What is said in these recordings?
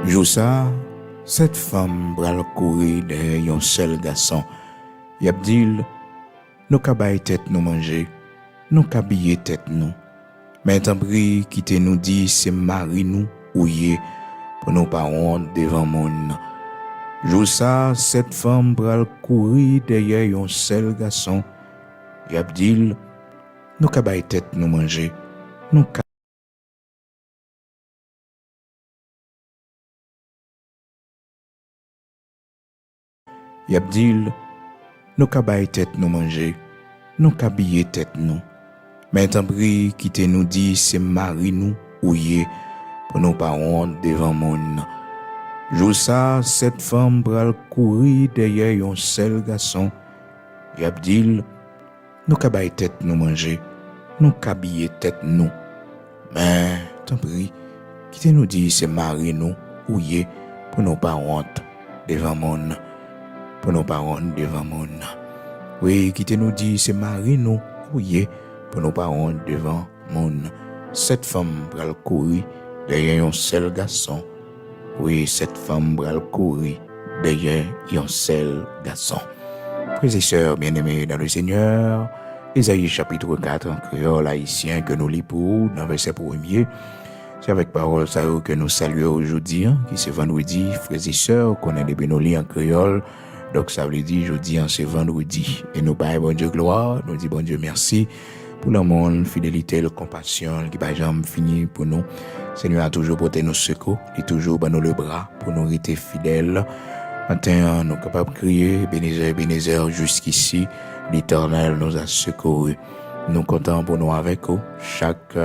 Jou ça, cette femme bral courir derrière un seul garçon. Y ap dil, nous ka bay tête nous manger, nous ka biller tête nous. Mais tant pis qui te nous dit c'est mari nous ouye pour nous pas honte devant monde. Jou ça, cette femme bral courir derrière un seul garçon. Y ap dil, nous ka bay tête nous manger, nous ka Y ap dil, nous ka bay tête nous manger, nous ka biller tête nous. Mais tant pis qui te nous dit c'est mari nous ouye pour nous pas honte devant monde. Jou ça, cette femme bral courir derrière un seul garçon. Y ap dil, nous ka bay tête nous manger, nous ka biller tête nous. Mais tant pis qui te nous dit c'est mari nous ouye pour nous pas honte devant monde. Pour nos parents devant monde. Oui, qui te nous dit c'est mari nous ouye pour nos parents devant monde. Cette femme bral courir derrière un seul garçon. Oui, cette femme bral courir derrière un seul garçon. Frères et sœurs bien-aimés dans le Seigneur, Ésaïe chapitre 4 en créole haïtien que nous lisons pour dans verset 1er. C'est avec parole ça que nous saluons aujourd'hui, qui c'est vendredi, frères et sœurs, qu'on a des bénolis en créole. Donc ça veut dire jeudi en ce vendredi. Et nous baillons bon Dieu gloire, nous disons bon Dieu merci pour l'amour, fidélité, la compassion qui va jamais finir pour nous. Seigneur a toujours porté nos secours, il a toujours donné le bras pour nous rester fidèles. Maintenant, nous sommes capables de crier, Bénézer, Bénézer, jusqu'ici, l'Éternel nous a secourus. Nous comptons pour nous avec vous chaque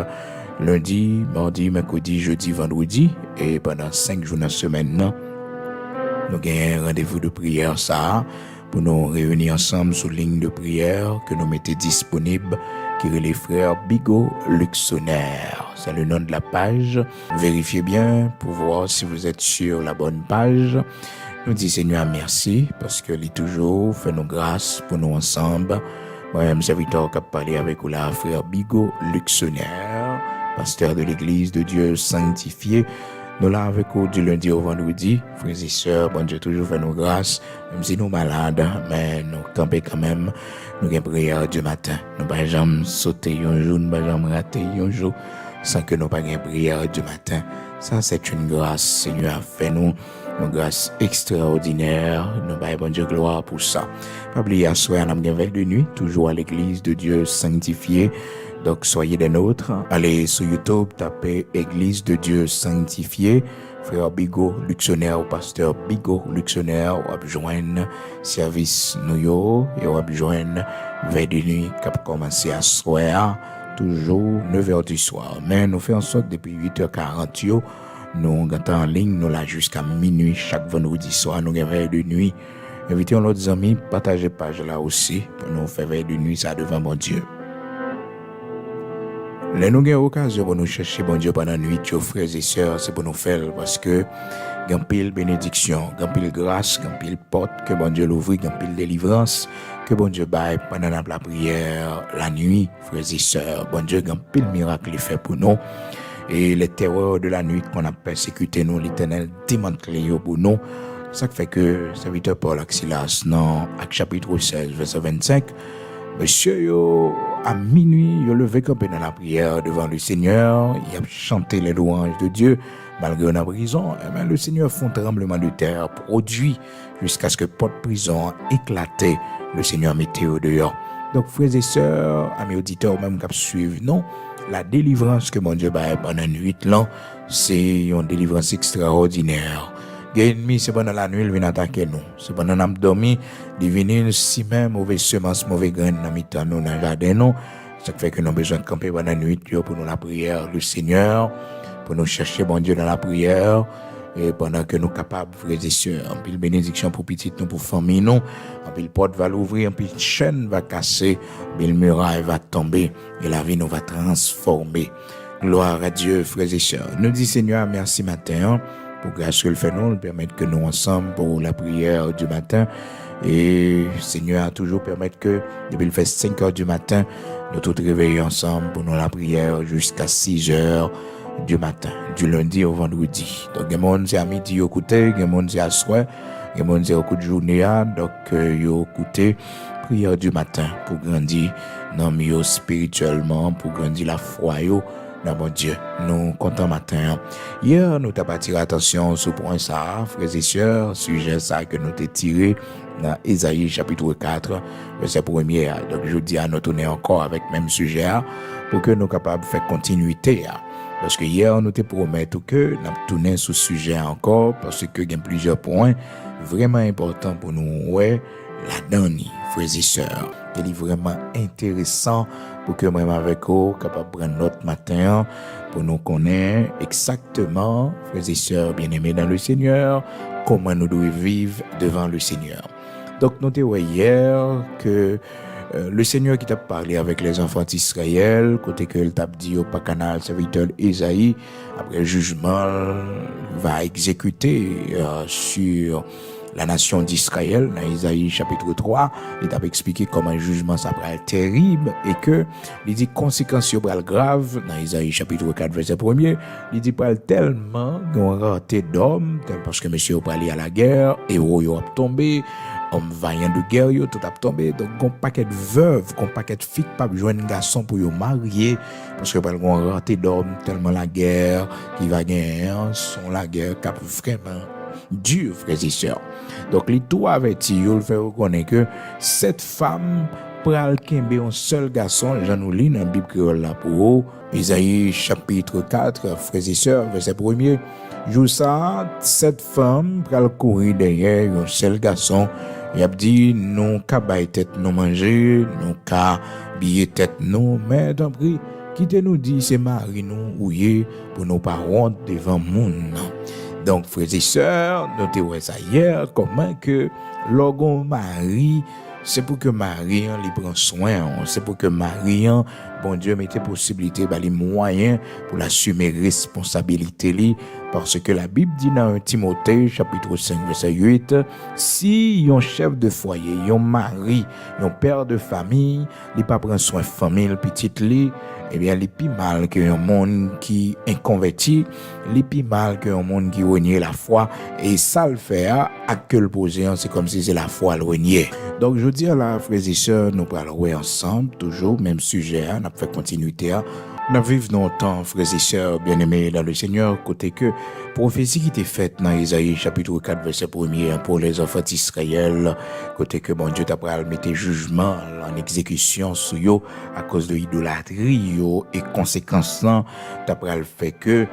lundi, mardi, mercredi, jeudi, vendredi et pendant 5 jours dans la semaine. Nous avons un rendez-vous de prière ça pour nous réunir ensemble sur ligne de prière que nous mettons disponible qui est les frères Bigot Luxonnaire. C'est le nom de la page. Vérifiez bien pour voir si vous êtes sur la bonne page. Nous disons Seigneur merci parce que il toujours fait nos grâces pour nous ensemble. Moi-même serviteur qui a parlé avec vous là, frère Bigot Luxonnaire, pasteur de l'église de Dieu sanctifié. Nous là avec vous du lundi au vendredi, frères et sœurs, bon Dieu toujours fait nos grâces, même si nous malades, mais nous campons quand même, nous avons prière du matin. Nous ne pouvons jamais sauter un jour, nous ne pouvons jamais rater un jour, sans que nous n'ayons pas prière du matin. Ça, c'est une grâce, Seigneur, fait-nous une grâce extraordinaire. Nous avons bon Dieu gloire pour ça. Pas oublier à soir, nous avons veille de nuit, toujours à l'église de Dieu sanctifié. Donc, soyez des nôtres. Allez sur YouTube, tapez Église de Dieu sanctifié. Frère Bigot Luxonnaire ou pasteur Bigot Luxonnaire, ou joindre service nous et ou joindre veille de nuit qui a commencé à soir, toujours 9h du soir. Mais nous faisons en sorte depuis 8h40, nous gâtons en ligne, nous là jusqu'à minuit chaque vendredi soir, nous avons veille de nuit. Invitons nos amis, partagez page là aussi pour nous faire veille de nuit ça devant mon Dieu. Les nous avons occasion pour nous chercher bon Dieu pendant la nuit, frères et sœurs, c'est pour nous faire parce que il y a une pile bénédiction, il y a une pile grâce, il y a une pile porte que bon Dieu l'ouvre, il y a une pile délivrance que bon Dieu baille pendant la prière la nuit, frères et sœurs. Bon Dieu, il y a une pile miracle fait pour nous. Et les terreurs de la nuit qu'on a persécuté nous, l'Éternel démantelé pour nous. Ça fait que serviteur Paul Axilas, dans Actes chapitre 16, verset 25, Monsieur, à minuit, il levé campé dans la prière devant le Seigneur, il a chanté les louanges de Dieu, malgré la prison, mais le Seigneur font tremblement de terre produit jusqu'à ce que porte prison éclatait, le Seigneur mettait au dehors. Donc, frères et sœurs, amis auditeurs, même qui suivent, non, la délivrance que mon Dieu a pendant la nuit, là, c'est une délivrance extraordinaire. L'ennemi, c'est pendant la nuit, il vient attaquer nous. C'est pendant que nous dormi, il vient si même mauvaise semence, mauvaise graine dans le nous, dans le jardin, nous. Ça fait que nous avons besoin de camper pendant la nuit pour nous la prière, le Seigneur, pour nous chercher bon Dieu dans la prière, et pendant que nous sommes capables, frères et sœurs, en pile bénédiction pour petite nous, pour famille nous, en pile porte va l'ouvrir, en pile chaîne va casser, en pile muraille va tomber, et la vie nous va transformer. Gloire à Dieu, frères et sœurs. Nous dit Seigneur, merci matin, pour grâce que le fait nous permettre que nous ensemble pour la prière du matin et Seigneur a toujours permettre que depuis le fait 5h du matin nous tous réveillons ensemble pour nous la prière jusqu'à 6h du matin, du lundi au vendredi. Donc, il y a monde c'est à midi au côté, il y a monde c'est à soir, il y a monde c'est au coup de journée, donc yo côté prière du matin pour grandir dans mieux spirituellement, pour grandir la foi yo dans mon Dieu. Nous comptons matin. Hier, nous t'avons attiré attention sur point ça, frères et sœurs, sujet ça que nous t'ai tiré dans Ésaïe chapitre 4, verset 1er. Donc, je dis à nous tourner encore avec le même sujet pour que nous capables de faire continuité. Parce que hier, nous te promettons que nous tourner sur ce sujet encore parce que il y a plusieurs points vraiment importants pour nous. Ouais, la dernière, frères et sœurs, il est vraiment intéressant pour que moi avec vous capable de prendre notre matin pour nous connaître exactement, frères et sœurs bien-aimés dans le Seigneur, comment nous devons vivre devant le Seigneur. Donc, nous avons hier que le Seigneur qui t'a parlé avec les enfants d'Israël, côté que il t'a dit au canal serviteur Ésaïe, après le jugement, va exécuter sur la nation d'Israël, dans Ésaïe chapitre 3, il t'a expliqué comment le jugement ça va être terrible et que il dit conséquences va grave dans Ésaïe chapitre 4 verset 1er, il dit pas tellement qu'on raté d'hommes parce que monsieur va aller à la guerre, héros yo a tombé, homme vaillant de guerre yo tout a tombé, donc un paquet de veuves, un paquet de filles pas joindre garçon pour yo marier parce que pas qu'on raté d'hommes tellement la guerre qui va gagner sont la guerre cap vraiment dur, frères et sœurs. Donc, les tout avertis, ils le fait reconnaître que cette femme pral kembe un seul garçon, j'en nous lis dans la Bible créole là pour vous, Isaïe chapitre 4, frères et sœurs, verset 1er. Jour ça, cette femme pral courir derrière un seul garçon, il a dit, nous ka bay tête nous manger, nous ka billet tête nous, mais tant pis, quittez nous dit, c'est mari nous ouye pour nous pas honte devant moun. Donc, frères et sœurs, notez ça hier, comment que lorsqu'on marie, c'est pour que Marie lui prenne soin, c'est pour que Marie, bon Dieu, mette possibilité, les moyens pour l'assumer responsabilité, parce que la Bible dit dans 1 Timothée, chapitre 5, verset 8, si un chef de foyer, un mari, un père de famille, il pas prendre soin famille, petite li, eh bien, il est plus mal qu'un monde qui est inconverti, il est plus mal qu'un monde qui renie la foi, et ça le fait à que le poser, c'est comme si c'est la foi le renier. Donc, je dis à la frères et sœurs, nous parlerons ensemble, toujours, même sujet, on a fait continuité, nous vivons dans le temps, frères et sœurs, bien-aimés dans le Seigneur, côté que prophétie qui était faite dans Isaïe chapitre 4, verset 1er, pour les enfants d'Israël, côté que bon Dieu t'a pral mettre jugement en exécution sur eux à cause de l'idolâtrie, et conséquence t'a pral fait que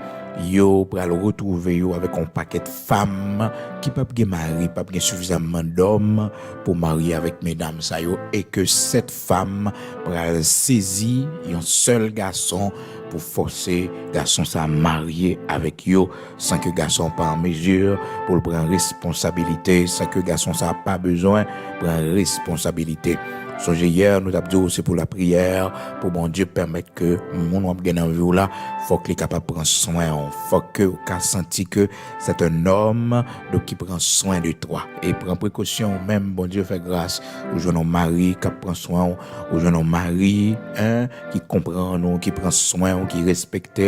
yo pral retrouver yo avec un paquet de femmes qui pas gen mari, pas gen suffisamment d'hommes pour marier avec mesdames ça yo, et que cette femme pral saisir un seul garçon pour forcer garçon ça marier avec yo sans que garçon pas en mesure pour le prendre responsabilité, sans que garçon ça pas besoin prendre responsabilité. Songez hier, nous avons dit c'est pour la prière, pour bon Dieu permettre que mon homme gagne en vie là, faut qu'il est capable de prendre soin, faut que vous senti que c'est un homme donc qui prend soin de toi et prend précaution même bon Dieu fait grâce aux jeunes mari qui prend soin, aux jeunes mari qui comprend nous, qui prend soin, qui respecte,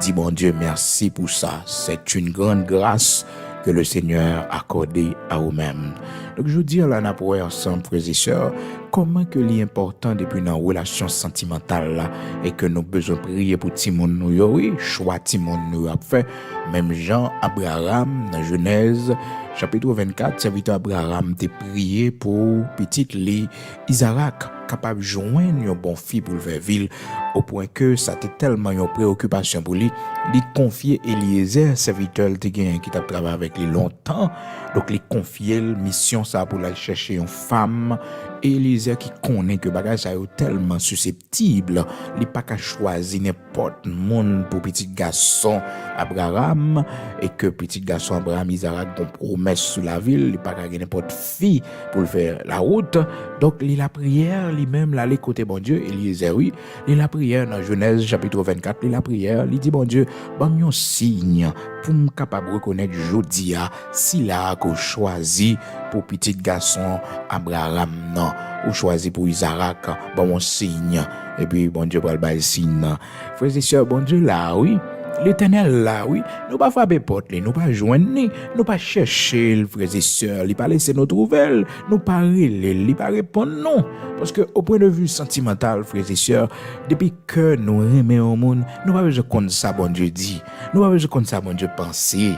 dit bon Dieu merci pour ça, c'est une grande grâce que le Seigneur a accordé à vous-même. Donc, je veux dire, là, nous pourrons ensemble, frères et sœurs, comment que l'important depuis dans la relation sentimentale là, et que nous besoin prier pour Timon nous, oui, choix Timon nous a fait, même Jean Abraham, dans Genèse, chapitre 24, serviteur Abraham t'a prié pour petite Li Isaac, capable de joindre un bon fille pour le faire ville, au point que ça était tellement une préoccupation pour lui, il confiait Eliezer, serviteur qui t'a travaillé avec lui longtemps, donc il confiait la mission ça pour aller chercher une femme, Eliezer qui connaît que bagage ça est tellement susceptible, il pas qu'à choisir n'importe monde pour petit garçon Abraham, et que petit garçon Abraham Isaac une promesse sur la ville, il pas qu'à n'importe fille pour le faire la route, donc il la prière lui-même l'aller côté bon Dieu, Eliezer oui, il la prière dans Genèse chapitre 24, il la prière, il dit bon Dieu, bon un signe pour me capable reconnaître jodia si là qu'on choisit pour petit garçon Abraham non, ou choisi pour Isaac, bon un signe, et puis bon Dieu va le bail signe. Frères et sœurs, bon Dieu là oui, L'Éternel là, oui, nous pas frapper porte, nous pas joindre, nous pas chercher, frères et sœurs, il pas laisser nos nouvelles, nous pas relayer, il pas répondre non. Parce que au point de vue sentimental, frères et sœurs, depuis que nous aimons au monde, nous pas besoin de ça, bon Dieu dit, nous pas besoin de ça, bon Dieu penser.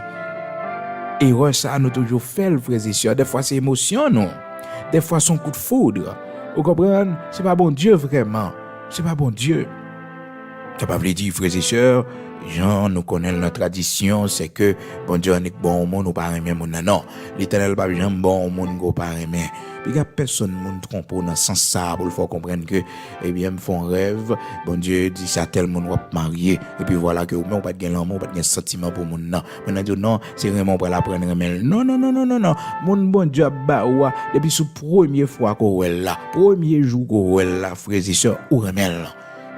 Et ça, nous toujours fait, frères et sœurs, des fois c'est émotion, non. Des fois son coup de foudre. Vous comprenez? C'est pas bon Dieu vraiment. C'est pas bon Dieu. Ça pas veut dire, frères et sœurs, Jean, nous connaissons notre tradition, c'est que bon Dieu est bon au monde, ou pas aimer mon non. L'Éternel pas jamais bon au monde, ou pas aimer. Puis il y a personne monde trompe dans ce sens ça pour le faire comprendre que eh bien me font rêve, bon Dieu dit ça tel monde va marier et puis voilà que on pas de l'amour, pas de sentiment pour mon non. Maintenant dit non, c'est vraiment pour la prendre mais non. Mon bon Dieu ba ou depuis sous première fois qu'on là, premier jour qu'on là, frères et sœurs, ou remel.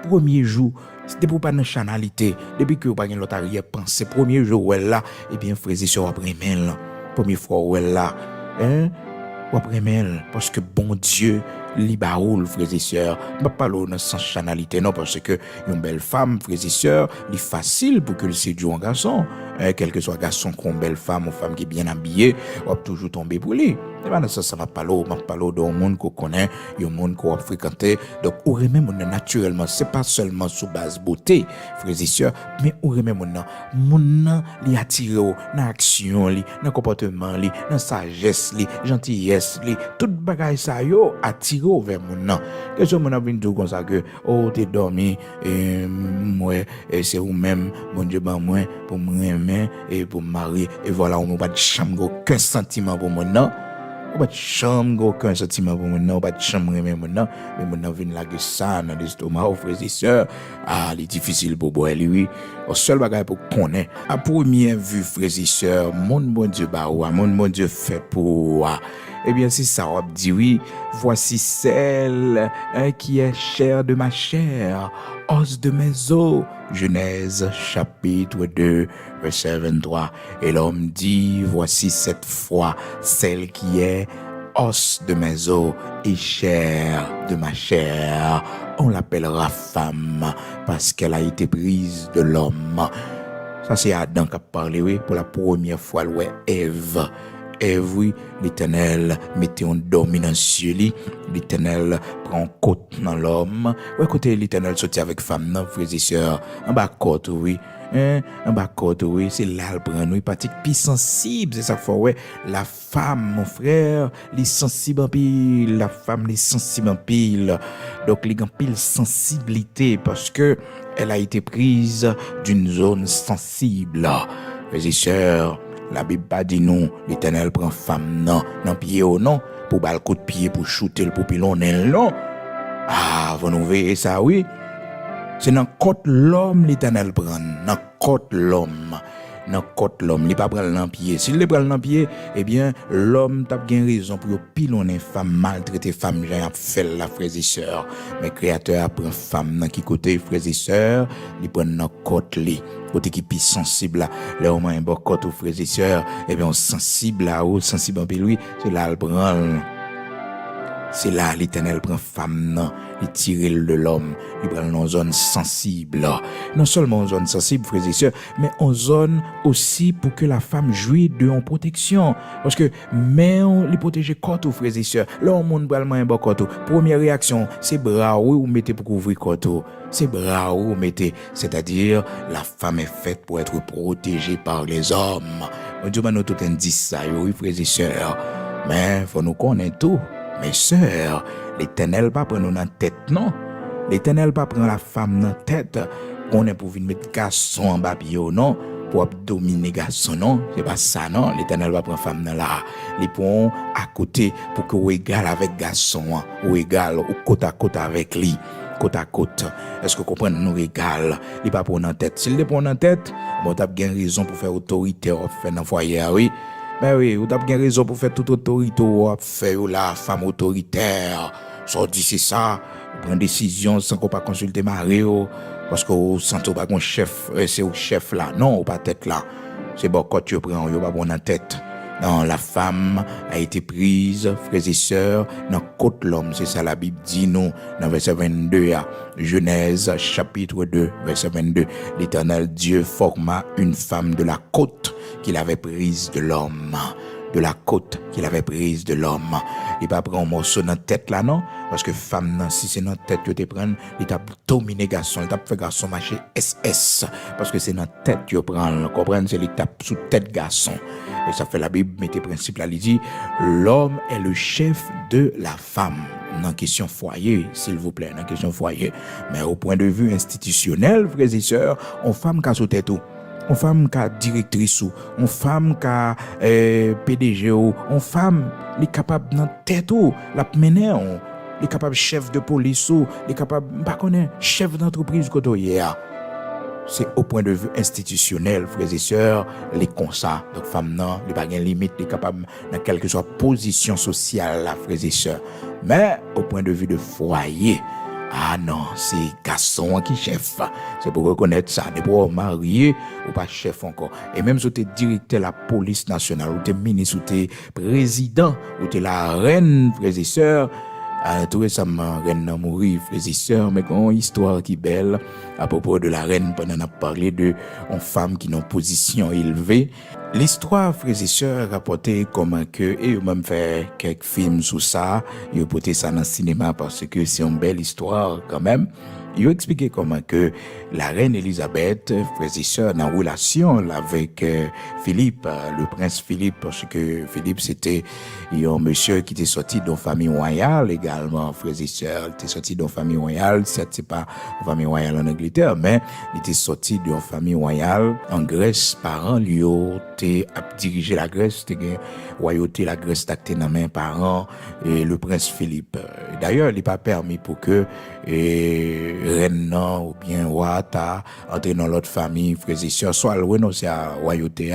Premier jour c'était pour pas de chanalité depuis que pas l'autre arrière penser premier jour là et bien frères et sœurs après mel première fois là ou après mel parce que bon Dieu li baoul frères et sœurs pas parler dans sans chanalité non parce que une belle femme frères et sœurs li facile pour que le séduire un garçon quel que soit garçon ou belle femme ou femme qui est bien habillée ou toujours tomber pour lui et ben ça m'a parlé d'un monde qu'on connaît un monde qu'on a fréquenté donc ou remet mon naturellement c'est pas seulement sous base beauté frères et sœurs mais ou remet mon li attiré dans action li dans comportement li dans sagesse li gentillesse li tout bagay ça yo attiré vers mon que ce mon a vinn dire comme ça que oh t'es dormi et moi c'est ou même mon Dieu ban moi pour me et pour me marier et voilà on pas de chambre aucun sentiment pour mon non on pas de chambre aucun sentiment pour mon non pas de chambre mais mon non mais mon non vient laguer ça dans l'estomac aux frères et sœurs il est difficile pour boire lui au seul bagage pour connaître à première vue frères et sœurs mon bon Dieu mon bon Dieu fait pour eh bien, c'est ça, on dit oui, voici celle qui est chair de ma chair, os de mes os. Genèse chapitre 2, verset 23. Et l'homme dit, voici cette fois celle qui est os de mes os et chair de ma chair. On l'appellera femme parce qu'elle a été prise de l'homme. Ça, c'est Adam qui a parlé, oui, pour la première fois, ouais, Ève. Et oui, l'Éternel mettait un dominant sur lui. L'Éternel prend côte dans l'homme. Ouais, côté l'Éternel sortit avec femme, non, frères et sœurs. En bas côte, oui. En bas côte, oui. C'est là, le prend, oui. Pratique plus sensible. C'est ça qu'il faut, ouais. La femme, mon frère, les sensibles en pile. La femme, les sensibles en pile. Donc, les en pile sensibilité parce que elle a été prise d'une zone sensible. Frères et sœurs, la Bible pas dit non, l'Éternel prend femme non pied ou non, pour bal coup de pied, pour shooter le poupilon non. Ah, vous nous voyez ça, oui. C'est dans côte l'homme l'Éternel prend, dans côte l'homme. Dans côte l'homme, il pas prendre dans pied. S'il le prend dans pied, eh bien, l'homme t'a bien raison pour pilonner femme, maltraiter femme, j'ai fait la frères et sœurs. Mais créateur apprend femme dans qui côté frères et sœurs, il prend dans côte li. Côté qui plus sensible là, là on un bon côté aux frères et sœurs, eh bien, on sensible là, ou sensible en lui, c'est là le prend. C'est là l'Éternel prend femme, il tire de l'homme, il prend dans une zone sensible. Non seulement en zone sensible, frères et sœurs, mais en zone aussi pour que la femme jouisse de en protection. Parce que, mais on les protège côté, frères et sœurs. Là, on monte vraiment un bon côté. Première réaction, c'est bras où vous mettez pour couvrir côté. C'est bras où vous mettez. C'est-à-dire, la femme est faite pour être protégée par les hommes. On dit, nous tout indice ça, oui, frères et sœurs. Mais, faut nous connaître tout. Mes sœurs, l'Éternel pas prend nous dans tête, non. L'Éternel pas prend la femme dans tête. On est pour venir mettre garçon en bas non. Pour dominer garçon, non. C'est pas ça, non. L'Éternel va prendre femme dans là. Les pont à côté pour que vous égal avec garçon, ou égal, ou côte à côte avec lui. Côte à côte. Est-ce que vous comprenez? Nous égal. Il pas prendre en tête. S'il le prend en tête, bon, t'as bien raison pour faire autorité, ou faire dans foyer, oui. Ben oui, vous avez bien raison pour faire toute autorité, ou faire la femme autoritaire. Ça dit c'est ça, vous prenez décision sans qu'on pas consulter Mario, parce que vous sentez pas qu'on chef, c'est au chef là. Non, ou pas tête là. C'est bon, quand tu prends, vous pas bon en tête. Non, la femme a été prise, frères et sœurs, dans côte l'homme. C'est ça la Bible dit nous, dans verset 22, à Genèse chapitre 2, verset 22. L'Éternel Dieu forma une femme de la côte qu'il avait prise de l'homme. De la côte qu'il avait prise de l'homme. Il pas prendre un morceau dans la tête là, non? Parce que femme, si c'est dans la tête que tu prends, il t'a dominé garçon, il t'a fait garçon marcher SS. Parce que c'est dans la tête que tu prends, comprends? C'est l'étape sous tête garçon. Et ça fait la Bible, mettez principe là, il dit, l'homme est le chef de la femme. Dans question foyer, s'il vous plaît, dans question foyer. Mais au point de vue institutionnel, frères et sœurs, on femme qui a sauté tout. On femme qui a directrice ou, on femme qui a PDG ou, on femme qui est capable dans tête ou, la mener on, est capable chef de police ou, est capable pas connaître chef d'entreprise côté. C'est au point de vue institutionnel, frères et sœurs, les constats. Donc femme non, les pas gain limite, les capable dans quelle que soit position sociale là, frères et sœurs. Mais au point de vue de foyer, ah non, c'est garçon qui chef. C'est pour reconnaître ça. Des pour marié ou pas chef encore. Et même si tu es directeur de la police nationale, ou tu es ministre, ou tu es président, ou tu es la reine, frères et sœurs, tout récemment, reine n'a mouru, frères et sœurs, mais quand une histoire qui est belle à propos de la reine, pendant qu'on a parlé de une femme qui est en position élevée. L'histoire, frères et sœurs, rapportée comme que, et ils même fait quelques films sur ça, ils ont porté ça dans le cinéma parce que c'est une belle histoire quand même. Ils ont expliqué comment que la reine Elisabeth, frères et sœurs, dans relation avec Philippe, le prince Philippe, parce que Philippe c'était un monsieur qui était sorti d'une famille royale également, frères et sœurs, il était sorti d'une famille royale, certes c'est pas une famille royale en Angleterre, mais il était sorti d'une famille royale en Grèce, parents lui ont dirigé la Grèce, c'était royauté la Grèce d'acté dans main parents et le prince Philippe. D'ailleurs, il n'est pas permis pour que reine non ou bien roi ta entrer dans l'autre famille, frères et sœurs, soit le renoncer à royauté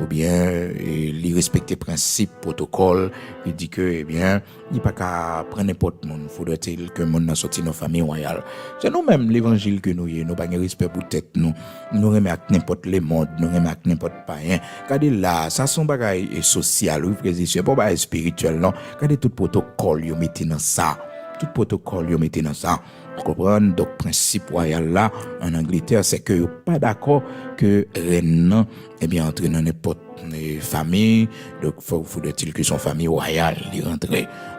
ou bien il respecter principe protocole, il dit que eh bien il pas qu'à prendre n'importe monde, faudrait-il que monde sorti dans famille royale. C'est nous même l'évangile que nous pas de respect pour tête nous remet à n'importe les modes, nous remet à n'importe païen. Regardez là, ça son bagaille social, oui frères et sœurs, pas bagaille spirituel non. Regardez tout protocole yo mettez dans ça. Tout protocole yo mettez dans ça. Vous comprenez? Donc, principe royal là, en Angleterre, c'est que vous pas d'accord que reine, eh bien, entre dans n'importe famille. Donc, faudrait-il que son famille royale y rentre.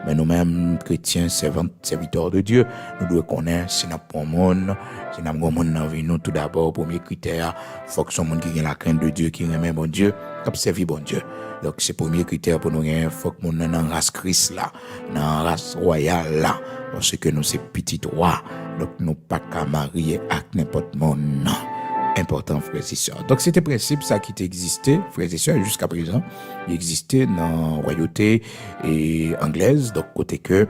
Mais nous-mêmes, chrétiens, serviteurs de Dieu, nous devons connaître si nous avons un monde, si nous avons un monde dans la vie, nous, tout d'abord, premier critère, faut que son monde qui a la crainte de Dieu, qui remet bon Dieu, qui observe bon Dieu. Donc, c'est le premier critère pour nous, il faut que nous sommes dans la race Christ là, dans la race royale là. Parce que nous sommes petits rois, donc nous pas qu'à marier avec n'importe monde, non. Important, frères et sœurs. Donc, c'était principe, ça qui existait, frères et sœurs, jusqu'à présent. Il existait dans la royauté anglaise, donc, côté que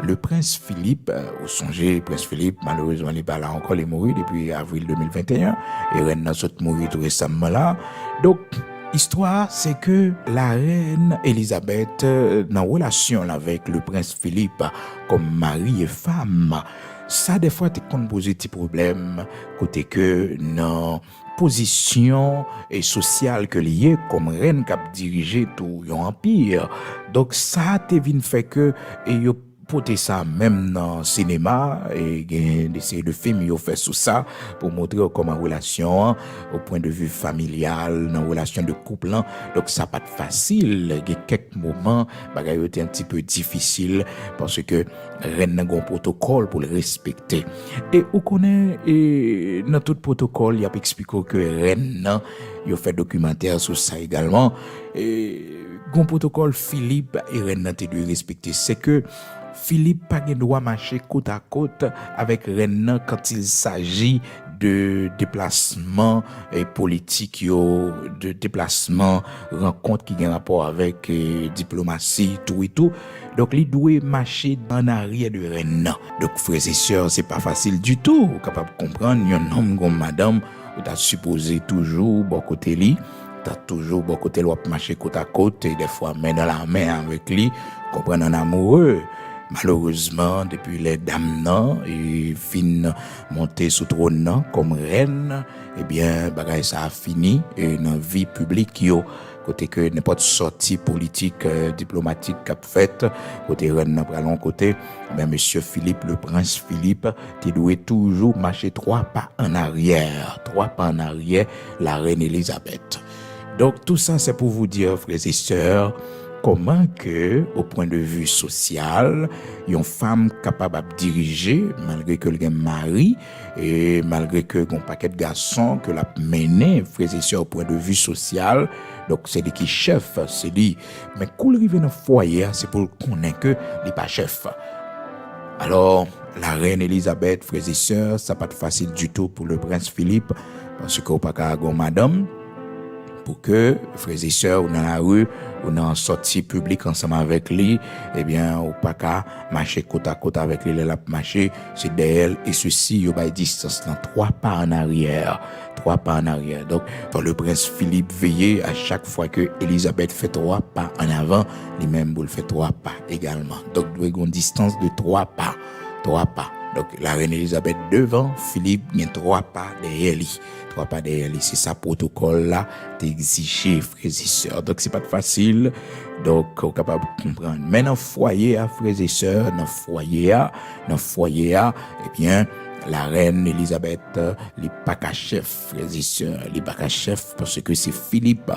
le prince Philippe, vous songez, le prince Philippe, malheureusement, il n'est pas là encore, il est mort depuis avril 2021, et reine n'a pas mouru tout récemment là. Donc, histoire, c'est que la reine Elisabeth, dans relation avec le prince Philippe, comme mari et femme, ça, des fois, tu comptes poser des problèmes, côté que, non, position et sociale que liée comme reine qui a dirigé tout l'empire. Donc, ça, t'es venu fait que, et porter ça même dans le cinéma et des séries de films ils ont fait sur ça pour montrer comment relation au point de vue familial dans relation de couple donc ça pas facile il y a quelques moments bagaille était un petit peu difficile parce que reine n'a un protocole pour le respecter et on connaît et dans tout protocole il y a expliqué que reine il a fait documentaire sur ça également et un protocole Philippe et reine n'a dû respecter c'est que Philippe pas doit marcher côte à côte avec reine quand il s'agit de déplacement politique de déplacement rencontre qui a rapport avec diplomatie tout et tout donc il doit marcher en arrière de reine donc frères et sœurs c'est pas facile du tout capable de comprendre un homme comme madame ou t'as supposé toujours bon côté lui t'as toujours bon côté l'autre marcher côte à côte et des fois main dans la main avec lui comprendre un amoureux. Malheureusement, depuis les dames et fin monter sous trône comme reine, eh bien, bagay ça a fini et dans vie publique yo côté que n'importe sortie politique, diplomatique qu'a fait, côté reine n'a pas long côté, ben monsieur Philippe, le prince Philippe, tu doit toujours marcher 3 pas en arrière, la reine Elisabeth. Donc tout ça c'est pour vous dire, frères et sœurs, comment que, au point de vue social, une femme capable de diriger, malgré que le mari, et malgré que un paquet de garçons que l'a mené, frères et sœurs, au point de vue social, donc c'est lui qui chef, c'est lui. Mais quand il arrive dans le foyer, c'est pour connaître que il n'est pas chef. Alors, la reine Elisabeth, frères et sœurs, ça pas facile du tout pour le prince Philippe, parce qu'on pas qu'à madame, pour que, frères et sœurs, ou dans la rue, ou dans une sortie publique ensemble avec lui, eh bien, ou pas qu'à marcher côte à côte avec lui, la marcher, c'est d'elle, et ceci, il y a une distance, dans 3 pas en arrière. Donc, le prince Philippe veillait à chaque fois que Elisabeth fait 3 pas en avant, lui-même, vous le fait 3 pas également. Donc, il y a une distance de 3 pas. Donc, la reine Elisabeth devant, Philippe, il y a 3 pas derrière lui. C'est ça protocole là d'exiger, frères et sœurs. Donc c'est pas facile, donc on est capable de comprendre. Mais dans le foyer, frères et sœurs, dans le foyer, eh bien la reine Elisabeth, il n'est pas qu'à chef, frères et sœurs, il n'est pas qu'à chef parce que c'est Philippe,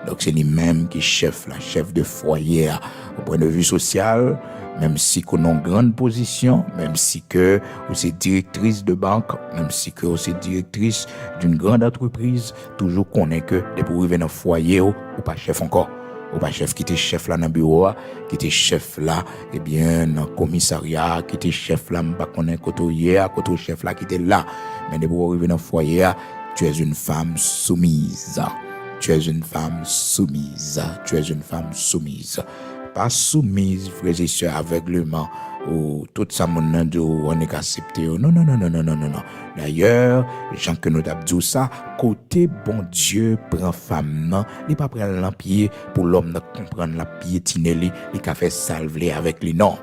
donc c'est lui-même qui est chef de foyer. Au point de vue social, même si qu'on a une grande position, même si que vous êtes directrice de banque, même si que vous êtes directrice d'une grande entreprise, toujours qu'on est que dès pour arriver dans le foyer, ou pas chef encore. Ou pas chef qui était chef là dans le bureau, qui était chef là, eh bien, dans le commissariat, qui était chef là, m'pas connaît côté chef là qui était là. Mais dès pour arriver dans le foyer, tu es une femme soumise. Pas soumise, frères et sœurs, aveuglement, ou tout ça, on est accepté. Non. D'ailleurs, les gens que nous avons dit ça, côté bon Dieu, prend femme, non, il pas prendre l'empied pour l'homme de comprendre la piétiner, il a fait salver avec les non.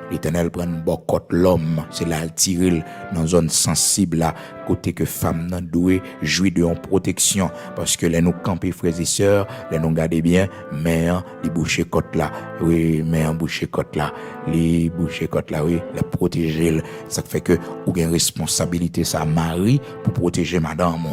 L'Éternel prend bocot l'homme, c'est là le tirer dans une zone sensible là, côté que femme nan doué jouir de en protection parce que les nous camper frères et sœurs, les nous garder bien, mère les boucher côte là. Oui, mère boucher côte là, les protéger. Ça fait que ou une responsabilité ça mari pour protéger madame.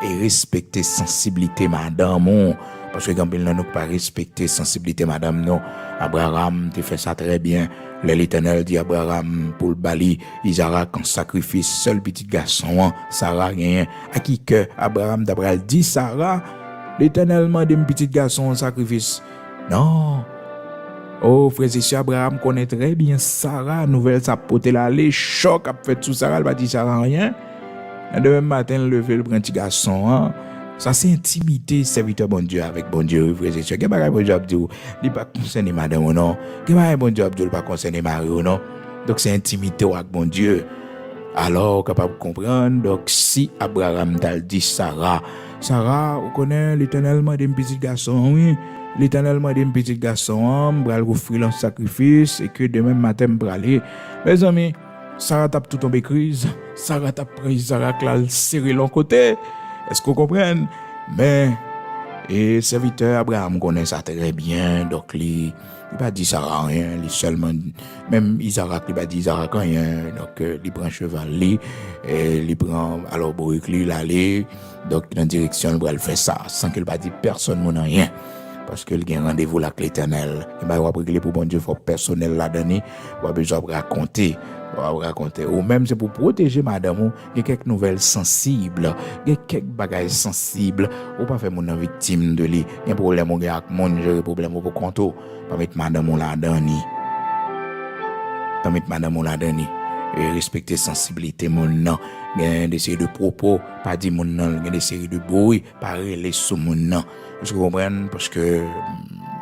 Et respecter sensibilité madame. Parce que quand il n'a pas respecté sensibilité madame non, Abraham te fait ça très bien. L'Éternel dit Abraham pour le bali Isaac en sacrifice, seul petit garçon, Sarah rien. À qui que Abraham d'Abraham dit Sarah, l'Éternel m'a dit un petit garçon en sacrifice. Non. Oh, frère et sœur, Abraham connaît très bien Sarah, nouvelle sa pote là, les chocs a fait tout Sarah, elle va dire Sarah rien. Le demain matin, lever le petit garçon, hein. Ça c'est intimité serviteur bon Dieu avec bon Dieu, frère et sœur. Qu'est-ce que bon Dieu dit il pas concerné madame ou non. Qu'est-ce que bon Dieu dit pas concerné mari ou non. Donc c'est intimité avec bon Dieu. Alors capable de comprendre. Donc si Abraham t'a dit Sarah, vous connaissez l'Éternel m'a dit un petit garçon, oui. L'Éternel m'a dit un petit garçon, bral offrir un sacrifice et que demain matin braler. Mes amis, Sarah t'a tout tombé crise. Sarah t'a pris Sarah clal serré l'autre côté. Est-ce qu'on comprend? Mais et serviteur Abraham connaît ça très bien, donc il pas dit ça rien, il seulement même Isaac il pas dit Isaac rien, donc il prend cheval et il prend alors bourrique lui l'aller, donc dans direction il va faire ça sans qu'il pas dit personne mon rien. Parce que il a un rendez-vous avec l'Éternel. Et ben, on va régler pour bon Dieu, faut personnel là-dedans, on va besoin de raconter. Ou même c'est pour protéger madame, il y a quelques nouvelles sensibles, il y a quelques bagages sensibles, ou pas faire mon victime de lui, il y a un problème avec mon jeu, problème pour compte, pas mettre madame là-dedans, et respecter sensibilité mon nom, il y a des séries de propos, pas dire mon nom, il y a des séries de bruit, pas relayer sous mon nom. Vous comprenez? Parce que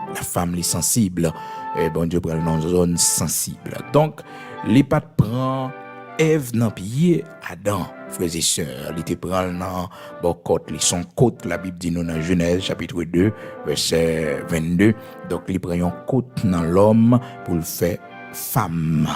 la femme est sensible, et bon Dieu prend dans une zone sensible. Donc, les pas prend Ève dans pied Adam, frères et sœurs, il te prend dans bon côte, son côte, la Bible dit nous dans Genèse chapitre 2 verset 22. Donc il prend une côte dans l'homme pour le faire femme.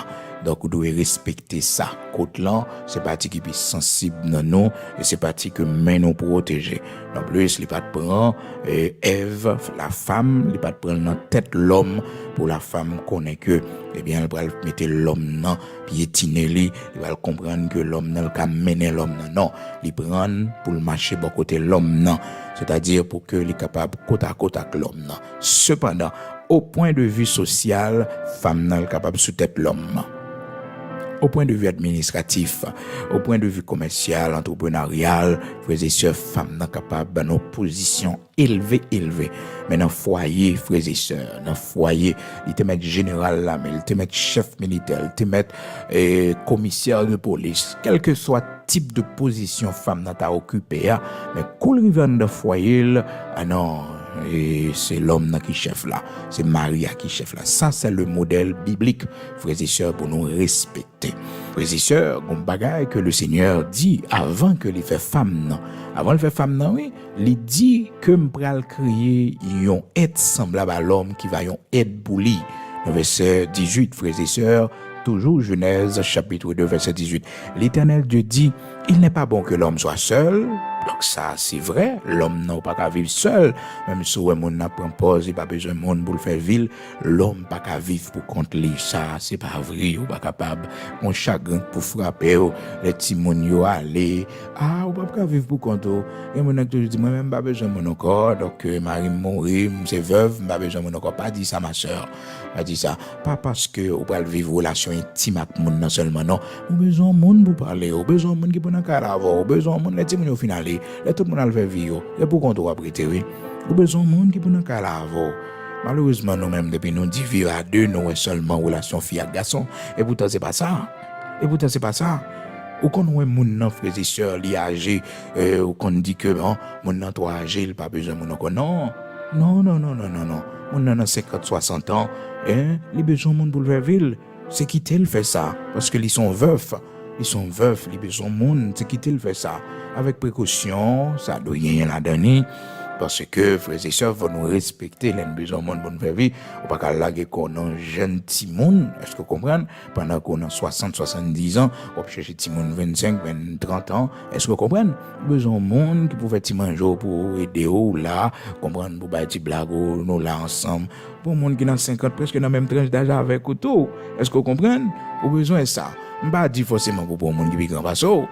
Donc, vous devez respecter ça. Côté là, c'est parti qui est sensible dans nous, et c'est parti que main nous protéger. En plus, il pas de prendre Ève, la femme, il pas de prendre dans tête l'homme pour la femme connaît que, eh bien, elle va mettre l'homme dans, piétiner lui, il va comprendre que l'homme n'a qu'à mener l'homme non, il prend pour le marcher bon côté l'homme non, c'est-à-dire pour que il est capable côte à côte avec l'homme non. Cependant, au point de vue social, femme n'est capable sous tête l'homme. Au point de vue administratif, au point de vue commercial, entrepreneurial, frères et sœurs, femmes sont capables de nos positions élevées. Mais dans le foyer, frères et sœurs, dans le foyer, ils te mettent général là, mais ils te mettent chef militaire, ils te mettent commissaire de police, quel que soit type de position femme n'a ta occupé, mais quand ils viennent dans le foyer, ah non, et c'est l'homme qui chef là, c'est Maria qui chef là. Ça c'est le modèle biblique, frères et sœurs, pour nous respecter. Frères et sœurs, un bagage que le Seigneur dit avant que les fait femme non. Avant de faire femme non, oui, il dit que m'pral créer yon être semblable à l'homme qui va yon être pour lui. Le verset 18, frères et sœurs, toujours Genèse chapitre 2 verset 18. L'Éternel Dieu dit, il n'est pas bon que l'homme soit seul. Donc ça c'est vrai, l'homme n'a pas qu'à vivre seul, même si le monde n'a pas pause, il pas besoin de monde pour le faire ville, l'homme pas qu'à vivre pour contre lui, ça c'est pas vrai, ou pas capable, mon chagrin pour frapper, les petits moun yo aller, ou pas qu'à vivre pour contre, et mon qui toujours dit moi même pas besoin de mon corps, donc Marie mourir, c'est veuve, pas besoin de mon corps, pas dit ça ma sœur, pas dit ça, pas parce que ou pas vivre relation intime avec moun non seulement non, ou besoin de monde pour parler, ou besoin de monde qui pour dans caravo, ou besoin de monde les petits moun au final. Là, tout le monde a le fait vivre. Et pour qu'on doit prêter, oui. Nous avons besoin de monde qui peut nous caler. Malheureusement, nous-mêmes, depuis nous disons vivre à deux, nous avons seulement relation fille à garçon. Et pourtant, c'est pas ça. Ou qu'on a moun frères et sœurs, li âgé, ou qu'on dit que, bon, moun trop âgé, il pas besoin de moun. Non. Moun 50, 60 ans, il a besoin de moun pour le faire ville. C'est qui tel fait ça. Parce que ils sont veufs. Ils ont besoin de monde, c'est qui tel fait ça. Avec précaution, ça doit rien la donner. Parce que, frères et sœurs, faut nous respecter, les besoins de monde pour nous faire vivre. On pas qu'à laguer qu'on a un jeune petit monde, est-ce que vous comprenez? Pendant qu'on a 60, 70 ans, on peut chercher petit monde 25, 20, 30 ans, est-ce que vous comprenez? Besoin de monde qui peut faire petit manger pour aider ou là, comprendre pour faire petit blague ou nous là ensemble. Pour monde qui a 50, presque dans la même tranche d'âge avec ou tout. Est-ce que vous comprenez? Vous besoin de ça. Je ne pas dire forcément pour monde qui est grand passo,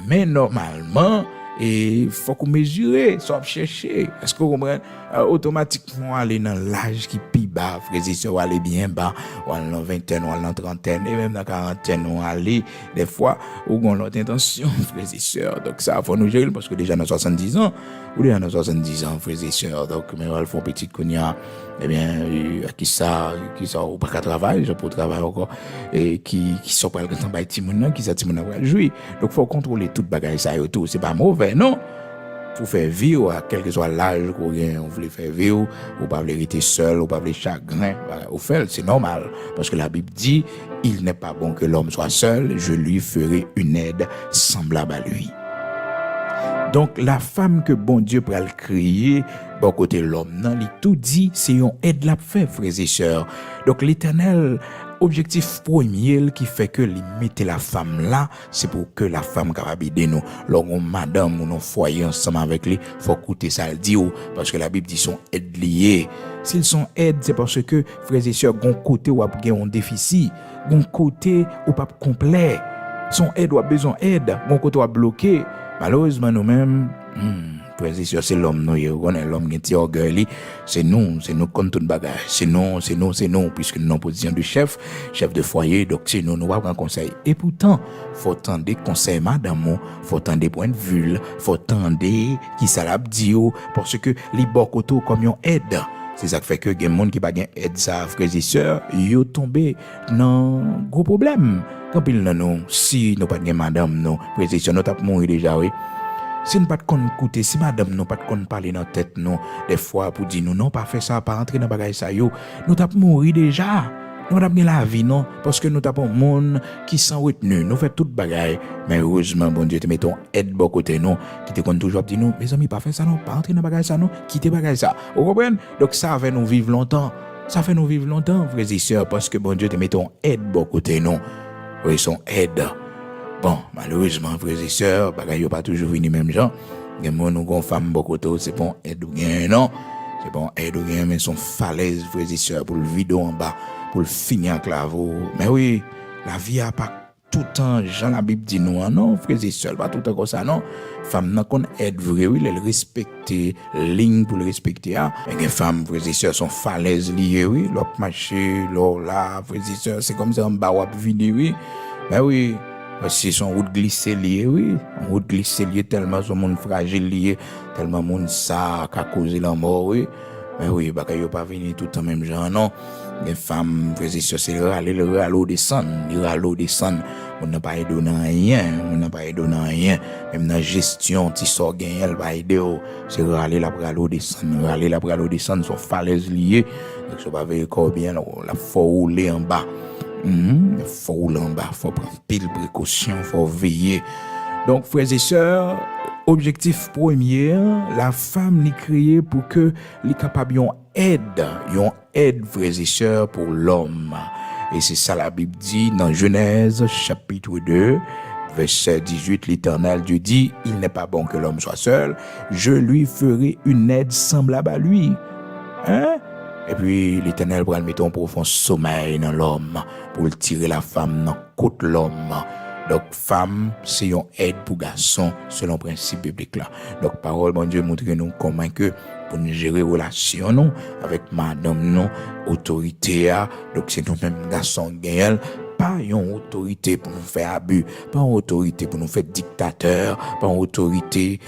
mais normalement, et faut qu'on mesure, soit chercher. Est-ce que vous comprenez? Automatiquement, aller dans l'âge qui est bas, frères et sœurs, aller bien bas, ou aller dans vingtaine, ou aller dans trentaine, et même dans quarantaine, ou aller, des fois, ou on a notre intention, frères et sœurs. Donc ça, il faut nous gérer, parce que déjà dans 70 ans, ou déjà dans 70 ans, frères et sœurs, donc, mais on fait petit cognac, eh bien, qui ça, ou pas qu'à travailler, je peux travailler encore, et qui sont pas le temps, qui ça, Timon va jouer. Donc, faut contrôler toute bagaille, ça et tout. C'est pas mauvais, non? Pour faire vivre, quel que soit l'âge qu'on voulait faire vivre, ou pas voulait rester seul, ou pas voulait chagrin, au fait, c'est normal. Parce que la Bible dit, il n'est pas bon que l'homme soit seul, je lui ferai une aide semblable à lui. Donc, la femme que bon Dieu pourra le créer, bon côté l'homme, non, il tout dit, c'est une aide la fait, frères et sœurs. Donc, l'Éternel, objectif premier qui fait que lui mettez la femme là, c'est pour que la femme capable aider nous. Lorsqu'on madame ou nos foyer ensemble avec lui, faut écouter ça le dit parce que la Bible dit sont aides liées. S'ils sont aides, c'est parce que frères et sœurs, gon côté ou a un déficit, gon côté ou pas complet. Son aide ou a besoin d'aide, gon côté ou a bloqué. Malheureusement nous-mêmes, frères et sœurs, c'est l'homme nous, on est l'homme qui est orgueilleux, c'est nous contre tout bagage, c'est nous, puisque nous sommes en position de chef de foyer, donc c'est nous va prendre conseil. Et pourtant, faut tendre conseil madame, faut tendre point de vue, faut tendre qui ça l'a dit, parce que les bords côté comme yon aide. C'est ça qui fait que les gens qui pas gain aide ça, frères et sœurs, yo tombé dans gros problème. Quand il nous, si nous pas gain madame, nous, frères et sœurs, nous t'a mourir déjà, oui. Si nous pas de écouter, si madame nous pas de parler dans tête nous, des fois pour dire nous non pas faire ça, pas rentrer dans bagage ça yo, nous t'a mourir déjà. Nous t'a bien la vie non parce que nous t'a un monde qui sans retenu, nous fait toute bagaille, mais heureusement bon Dieu te mettons aide bon côté nous, qui te compte toujours dire nous mes amis pas faire ça non, pas rentrer dans bagage ça non, quitter bagage ça. Vous comprenez? Donc ça fait nous vivre longtemps. Ça fait nous vivre longtemps frères et sœurs parce que bon Dieu te mettons aide bon côté nous. Oui, son aide. Bon, malheureusement, frères et sœurs, bagay yo pas toujours venu même gens. Gen moun nou gon femme bokoto, c'est bon aide ou gen non. C'est bon aide ou gen mais son falaise, frères et sœurs, pour le vide en bas, pour le finir en claveau. Mais oui, la vie a pas tout le temps, Jean la Bible dit non, non, frères et sœurs, pas tout le temps comme ça, non. Femme n'a qu'on aide vrai, oui, elle respecte ligne pour le respecter, hein. Mais les femmes, frères et sœurs, sont falaises liées, oui, l'op marché, l'or là, frères et sœurs, c'est comme ça, on va wap vini, oui. Mais oui, c'est son route glissée liée, oui. Une route glissée liée, tellement son monde fragile lié, tellement monde ça, qu'a causé la mort, oui. Mais oui, bah, qu'il pas venu tout le temps même genre, non. Les femmes, frères et sœurs, c'est le râler descendre, le râler descendre. On n'a pas aidé dans rien, on n'a pas aidé dans rien. Même dans la gestion, tu sors gagner, elle va aider. C'est râler la bralo descendre, sont falaises liées. Donc, ça va veiller encore bien, la faut rouler en bas. Il faut rouler en bas, faut prendre pile précaution, faut veiller. Donc, frères et sœurs, objectif premier, la femme n'est créée pour que les capables yon aide, frères et sœurs, pour l'homme. Et c'est ça la Bible dit dans Genèse chapitre 2, verset 18, l'Éternel Dieu dit, il n'est pas bon que l'homme soit seul, je lui ferai une aide semblable à lui. Hein? Et puis l'Éternel va mettre un profond sommeil dans l'homme pour tirer la femme dans côte l'homme. Donc femme, c'est une aide pour garçon selon le principe biblique là. Donc parole bon Dieu montre nous comment que pour nous gérer relation nous avec madame nous autorité donc c'est nous même garçon gagnant pas une autorité pour nous faire abus, pas une autorité pour nous faire dictateur, pas une autorité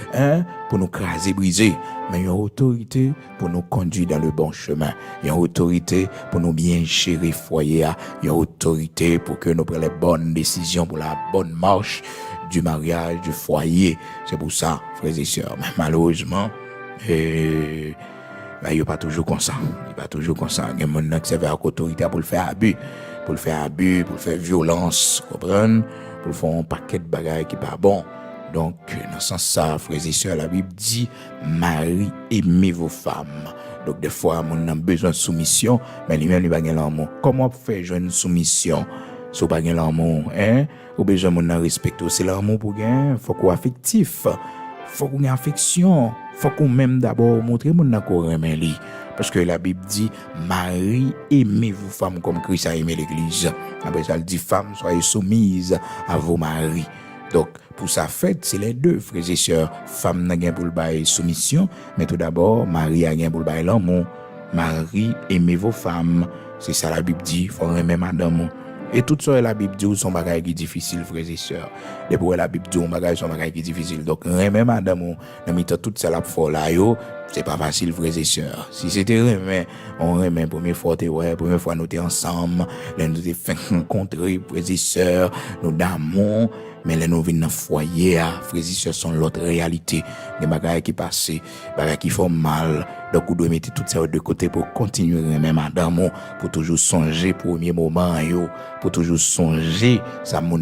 pour nous craser, briser, mais une autorité pour nous conduire dans le bon chemin, une autorité pour nous bien gérer foyer, une autorité pour que nous prenions les bonnes décisions pour la bonne marche du mariage, du foyer. C'est pour ça, frères et sœurs, mais malheureusement, il n'est pas toujours comme ça. Il n'est pas toujours comme ça. Il y a des gens qui servent à l'autorité pour le faire abus. Pour le faire violence, comprendre, pour le faire un paquet de bagages qui pas bon. Donc, dans ce sens-là, frères et sœurs, la Bible dit, mari, aimez vos femmes. Donc, des fois, on a besoin de soumission, mais lui-même, il n'a pas l'amour. Comment faire une soumission si on n'a pas l'amour, hein? Ou besoin de respecter, c'est l'amour pour gagner. Faut qu'on soit affectif. Faut qu'on ait affection. Faut qu'on même d'abord montrer mon accord aimé lui. Parce que la Bible dit, Marie, aimez vos femmes comme Christ a aimé l'Église. Après ça, elle dit, femmes, soyez soumises à vos maris. Donc, pour sa fête, c'est les deux, frères et sœurs. Femme n'a rien pour le bail soumission, mais tout d'abord, Marie a rien pour le bail l'amour. Marie, aimez vos femmes. C'est ça la Bible dit, faut aimer madame. Et tout ça, la Bible dit, son bagage qui est difficile, frères et sœurs. Depuis la Bible dit, son bagage qui est difficile. Donc, aimer madame, dans tout ça, la folle là, c'est pas facile, frères et sœurs. Si c'était remet, on remet première fois, première fois nous étions ensemble, là nous étions fait rencontrer, frères et sœurs, nous d'amour, mais là nous venons dans le foyer, frères et sœurs sont l'autre réalité. Des bagages qui passent, des bagages qui font mal. Donc, vous devez mettre tout ça de côté pour continuer à aimer madame, pour toujours songer premier moment, pour toujours songer, ça mon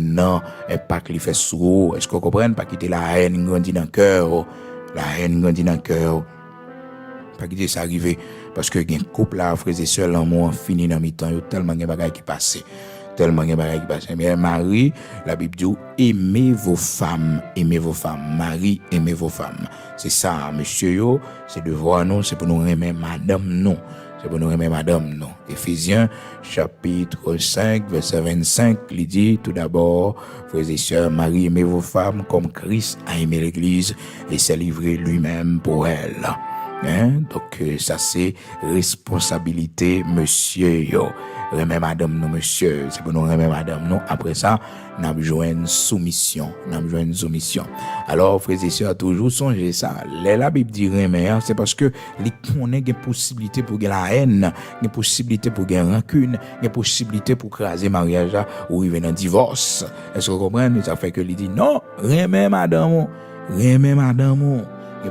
impact qui fait sur vous. Est-ce que vous comprenez? Pas quitter la haine grandit dans le cœur, la haine grandit dans le cœur. Pas quitter ça arriver parce que un couple là frères et sœurs l'amour fini dans mi-temps yo tellement de bagages qui passent mais Marie la Bible dit aimez vos femmes Marie aimez vos femmes c'est ça monsieur yo c'est devoir nous c'est pour nous aimer madame nous c'est pour nous aimer madame nous Éphésiens chapitre 5 verset 25 il dit tout d'abord frères et sœurs Marie aimez vos femmes comme Christ a aimé l'Église et s'est livré lui-même pour elle. Donc ça c'est responsabilité monsieur yo. Remet madame nous monsieur, c'est pour nous remet madame nous. Après ça, nous avons besoin une soumission, Alors frères et sœurs toujours songez ça. La Bible dit remet, c'est parce que les connaît une possibilité pour gagner la haine, une possibilité pour gagner rancune, une possibilité pour craser mariage ou arriver dans divorce. Est-ce que vous comprenez? Ça fait que il dit non, remet madame. Il y a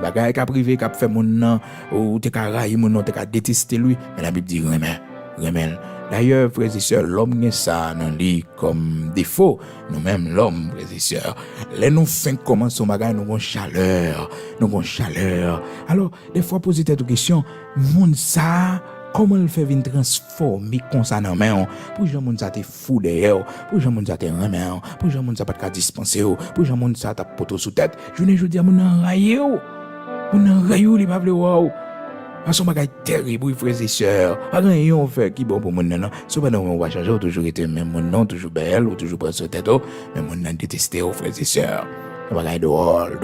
des gens qui ont fait mon nom, ou qui ont détesté lui, mais la Bible dit remel. D'ailleurs, frères et sœurs, l'homme n'est ça, non dit comme défaut. Nous-mêmes, l'homme, frères et sœurs, les nous faisons commencer au bagage, nous avons chaleur. Alors, des fois, poser cette question, monde ça, Comment le fait venir transformer comme ça dans main pour les gens ça te fou derrière, pour les gens ça te remet, pour les gens ça pas de dispenser, pour les gens ça t'a poto sous tête. Je ne dis mon enrayer, mon enrayer il pas vle wow. Parce que bagay terrible frères et sœurs. Pas rien on fait qui bon pour mon non. Cependant on va changer toujours été même mon nom toujours belle ou toujours prendre sur tête mais mon nom détesté frères et sœurs. Bagay drôle.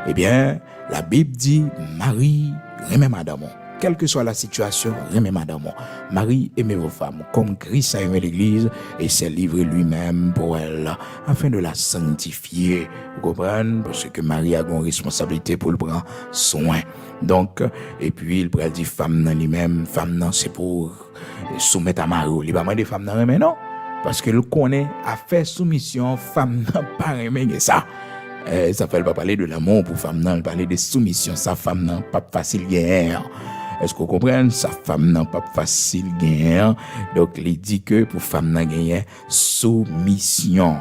Eh bien, la Bible dit Marie remet madame. Quelle que soit la situation, remet madame. Marie aimez vos femmes comme Christ a aimé l'église et s'est livré lui-même pour elle afin de la sanctifier. Vous comprenez? Parce que Marie a une responsabilité pour le prendre soin. Donc, et puis il pourrait dire femme dans lui-même, femme non, c'est pour soumettre à Marie. Il va pas des femmes dans remet non? Parce que le connaît a fait soumission, femme n'a pas remet ça. Ça fait pas parler de l'amour pour femme non, parler de soumission, sa femme non, pas facile guerre. Est-ce que vous comprenez? Sa femme n'a pas facile guerre. Donc, il dit que pour femme n'a gagné soumission.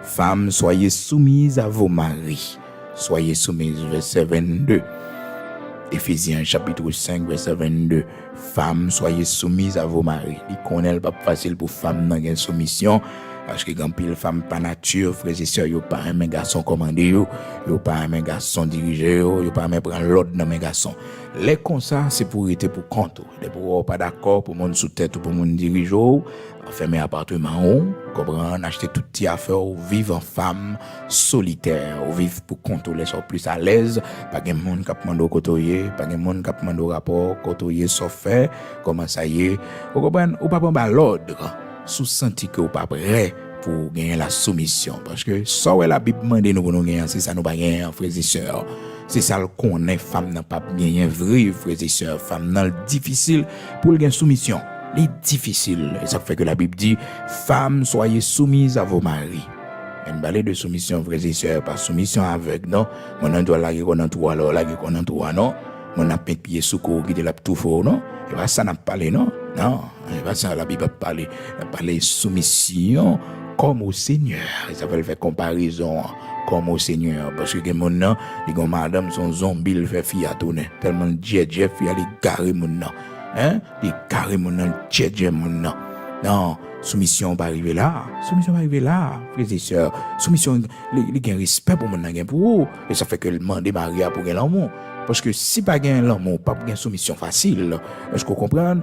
Femmes, soyez soumises à vos maris. Soyez soumises, verset 22. Éphésiens chapitre 5, verset 22. Femmes, soyez soumises à vos maris. Il connaît pas facile pour femme n'a gagné soumission. Parce que quand pile femme pas nature, frères et sœurs, yo pas un garçon commandé yo pas un garçon dirigé yo pas un prendre l'ordre dans mes garçons. Les comme ça, c'est pour être pour compte. Les pour pas d'accord pour monde sous tête ou pour monde diriger fermer appartement ou comprendre acheter tout petit affaire ou vivre en femme solitaire ou vivre pour contrôler ça plus à l'aise, pas de monde qui demande côtoyer, pas de monde qui demande rapport côtoyer sauf faire comment ça y est. Vous comprenez ou pas prendre l'ordre. Sous senti que ou pas prêt pour gagner la soumission parce que ça la Bible demande nous pour nous gagner c'est ça nous pas gagner frères et sœurs c'est ça le connaît femme n'a pas gagner vrai frères et sœurs femme n'a difficile pour gagner soumission les difficile et ça fait que la Bible dit femmes soyez soumises à vos maris une balai de soumission frères et sœurs pas soumission aveugle non on doit la qu'on en toi alors la qu'on en toi non on a peint pied sous corps qui de la tout fort non et pas ça n'a parlé non et pas ça la Bible parler soumission comme au Seigneur ça veut faire comparaison comme au Seigneur parce que mon nom les gars madame son zombie il fait fille à tourner tellement Jeff il a les carré mon nom les carré mon nom Jeff mon nom non soumission va arriver là frères et sœurs soumission les gain respect pour mon gain pour et ça fait que demander Maria pour gain l'amour parce que si pas gain l'amour pas gain soumission facile est-ce que vous comprenez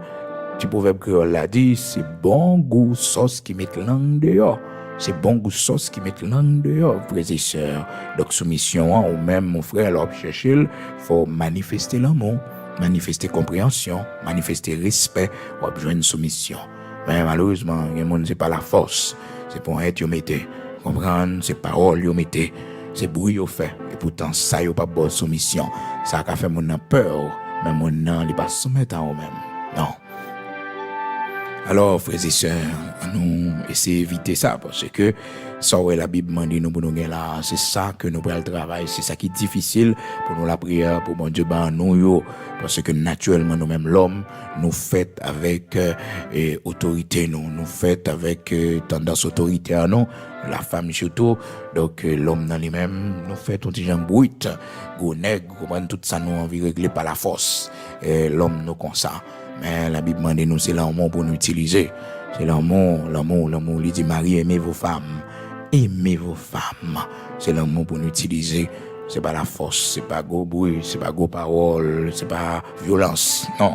petit proverbe créole l'a dit c'est bon goût sauce qui met langue dehors c'est bon goût sauce qui met langue dehors frères et sœurs donc soumission ou même mon frère leur chercher faut manifester l'amour manifester compréhension manifester respect ou besoin de soumission mais malheureusement les monde c'est pas la force c'est pour être yo mettez comprendre c'est parole yo mettez c'est bruit yo fait et pourtant ça yo pas bonne soumission ça a fait mon peur mais mon non il pas soumettre à eux même non. Alors, frères et sœurs, nous essayons d'éviter ça parce que ça, la Bible m'a dit nous pour nous là, c'est ça que nous prenons le travail, c'est ça qui est difficile pour nous la prière, pour mon Dieu, nous, parce que naturellement, nous-mêmes, l'homme, nous fait avec autorité, nous fait avec tendance autoritaire, non, la femme surtout, donc l'homme dans lui-même, nous fait tout petit genre brut, gros nègre, tout ça, nous envie régler par la force, l'homme nous comme ça. Mais la Bible demande nous c'est l'amour pour nous utiliser. C'est l'amour, il dit Marie aimez vos femmes. C'est l'amour pour nous utiliser. C'est pas la force, c'est pas gros bruit, c'est pas gros parole, c'est pas violence. Non.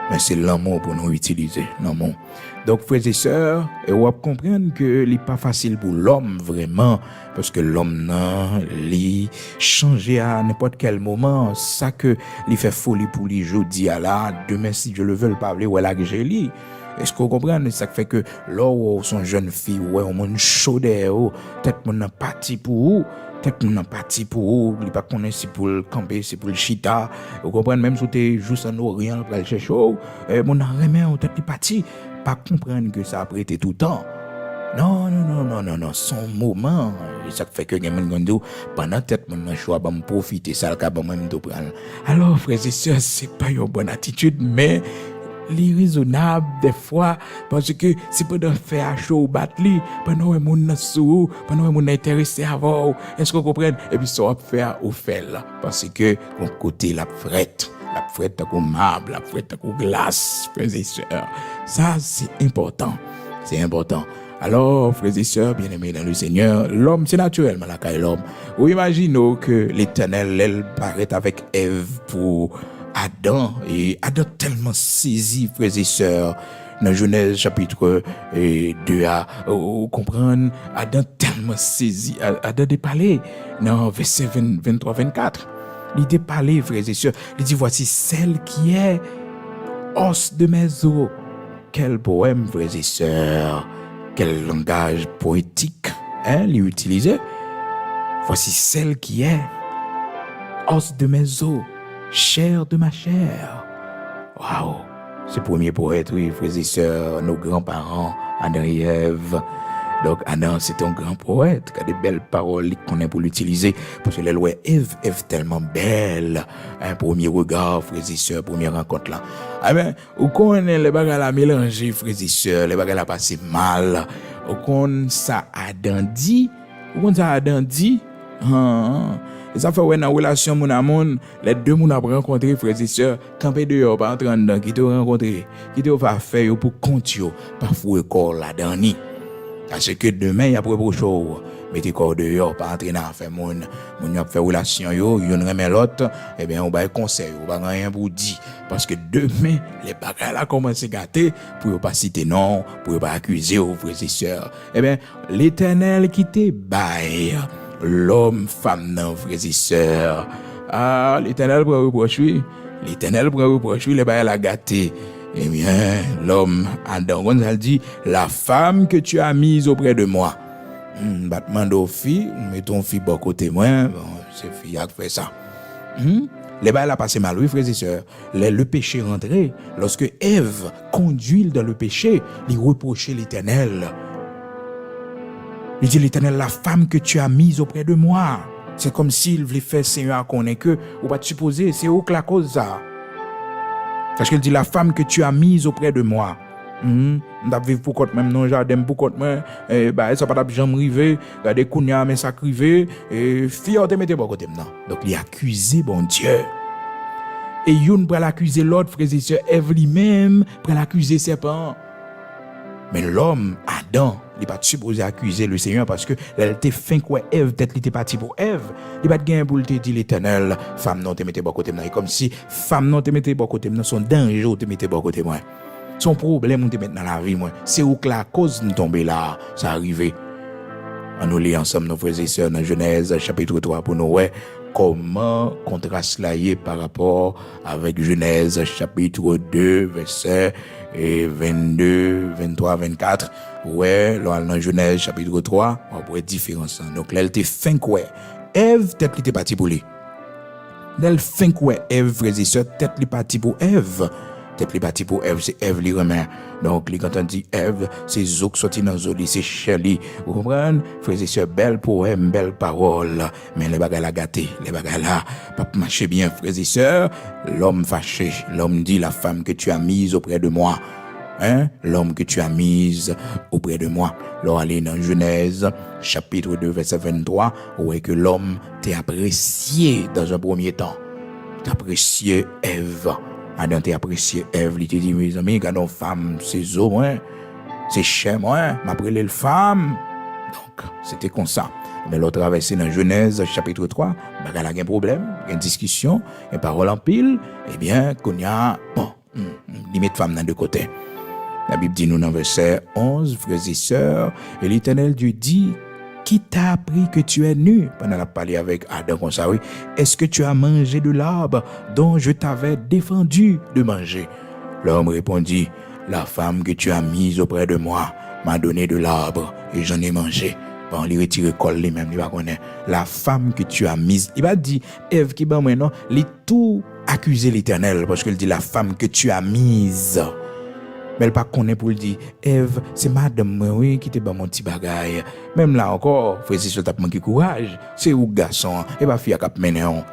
Mais c'est l'amour pour nous utiliser, l'amour. Donc, frères et sœurs, on va comprendre que ce n'est pas facile pour l'homme, vraiment, parce que l'homme, il change à n'importe quel moment. Ça que il fait folie pour lui, jeudi à là, demain, si je le veux, le parler, ou là que j'ai lu. Est-ce que vous comprenez? Ça fait que là où son jeune fille, ouais, on m'a chaud d'air, peut-être qu'on a parti pour vous. Peut-être qu'on a parti pour vous, il pas connaît si pour le camper, c'est pour le chita. Vous comprenez même si tu es juste en Orient pour aller chercher, mon remet peut-être parti, pas comprendre que ça a prêté tout le temps. Non, son moment, ça fait que les pendant tête mon choix va me profiter ça le cas même de prendre. Alors frères et sœurs, c'est pas une bonne attitude mais raisonnable des fois parce que c'est pas de faire chaud battre lui pendant un monde sous pendant un monde intéressé à voir est-ce que vous comprenez et puis ça va faire au fait là parce que mon côté la frette la fouette comme marbre, la fouette comme glace, frères et sœurs. Ça, c'est important. C'est important. Alors, frères et sœurs, bien-aimés dans le Seigneur, l'homme, c'est naturellement la caille l'homme. Ou imaginons que l'Éternel, elle, paraît avec Ève pour Adam. Et Adam tellement saisi, frères et sœurs, dans Genèse chapitre 2, vous comprenez, Adam tellement saisi, Adam est parlé dans verset 23-24. Il était parlé, frères et sœurs, il dit, voici celle qui est os de mes os. Quel poème, frères et sœurs, quel langage poétique, il utilisait. Voici celle qui est os de mes os, chair de ma chair. Waouh! C'est le premier poète, oui, frères et sœurs, nos grands-parents, Adam et Ève. Donc, Adam, c'est un grand poète, qui a des belles paroles qu'on a pour l'utiliser. Parce que les lois Ève tellement belle. Un premier regard, frères et sœurs, première rencontre là. Ah ben, ou qu'on les bagages à mélanger, frères et sœurs, les bagages à passer mal. Ou qu'on ça Adam dit, ou qu'on ça Adam dit, et ça fait ouais dans relation mon amour les deux moun a rencontré frères et sœurs camper dehors pas entrer dedans qui te rencontrer qui te va faire pour compte yo pas fouer corps là dedans parce que demain y a propre chose mettez corps dehors pas entrer dans faire moun a fait relation yo yon remet l'autre et bien on va conseil on va rien pour dire parce que demain les bagages là commencer gâter pour pas citer non pour pas accuser aux frères et sœurs et bien l'Éternel qui te baille l'homme, femme, non, frères et sœurs. Ah, l'Éternel pour reproche, oui. L'Éternel pour reproche, oui, les bails la gâté. Eh bien, l'homme, Adam, Gonzal dit, la femme que tu as mise auprès de moi. Battement de fille, mets ton fille bon côté moi, bon, c'est fille qui fait ça. Les bails la passé mal, oui, frères et sœurs. Le péché rentré, lorsque Ève conduit dans le péché, il reprochait l'Éternel. Il dit l'Éternel, la femme que tu as mise auprès de moi. C'est comme s'il voulait faire Seigneur connaître que, ou pas te supposer, c'est où que la cause ça. Parce qu'il dit la femme que tu as mise auprès de moi. M'd'a vivre pour côté même non jardin pour côté moi ça pas jamais rivé garder kounya mais ça crivé et fille te mettre bon côté non. Donc il accusé bon Dieu. Et youn pour l'accuser l'autre frère et sœur Ève lui-même pour l'accuser serpent. Mais l'homme, Adam, il n'est pas supposé accuser le Seigneur parce que elle était fin quoi Ève, peut-être il était parti pour Ève. Il n'est pas de pour te dire l'Éternel, femme non te mettez bon côté moi. Comme si femme non te mettez bon côté moi, son danger te mettez bon côté moi. Son problème te mettre dans la vie moi. C'est où que la cause nous tomber là, ça arrivé. On nous lit ensemble nos frères et sœurs dans Genèse chapitre 3 pour nous voir comment contraste là est par rapport avec Genèse chapitre 2 verset 22, 23, 24. Ouais, là dans Genèse chapitre 3, on pourrait différence. Donc là elle était fin quoi. Ève tête était parti pour lui. Elle fin quoi Ève frères et sœurs tête li parti pour Ève. Tête li parti pour Ève, c'est Ève li remet. Donc li quand on dit Ève, c'est zo qui sorti dans zoli, c'est Shirley. Vous comprenez? Frères et sœurs, belle poème, belle parole, mais les bagages la gâté, les bagages là pas marcher bien frères et sœurs. L'homme fâché, l'homme dit la femme que tu as mise auprès de moi. L'homme que tu as mise auprès de moi. Alors allez dans Genèse chapitre 2 verset 23, où est que l'homme t'a apprécié dans un premier temps. T'a apprécié Ève. Adam t'a apprécié Ève, il t'a dit mes amis, quand nos femmes c'est eau moi, c'est cher moi, m'appelé le femme. Donc c'était comme ça. Mais l'autre traversé dans Genèse chapitre 3, il y a un problème, il y a une discussion, une parole en pile, eh bien qu'on y a bon, limite femme dans deux côtés. La Bible dit nous dans verset 11, frères et sœurs, et l'Éternel Dieu dit, qui t'a appris que tu es nu? Pendant la parler avec Adam comme ça, oui. Est-ce que tu as mangé de l'arbre dont je t'avais défendu de manger? L'homme répondit, la femme que tu as mise auprès de moi m'a donné de l'arbre et j'en ai mangé. Bon, il retire col lui-même, il va connaître. La femme que tu as mise, il va dire, Ève qui ben moi non, il tout accusé l'Éternel parce qu'il dit la femme que tu as mise. Mais elle pas connaît pour le dire Ève c'est madame moi oui qui te ba mon petit bagaille même là encore frère c'est t'a manqué courage c'est ou garçon et pas fille cap mener on.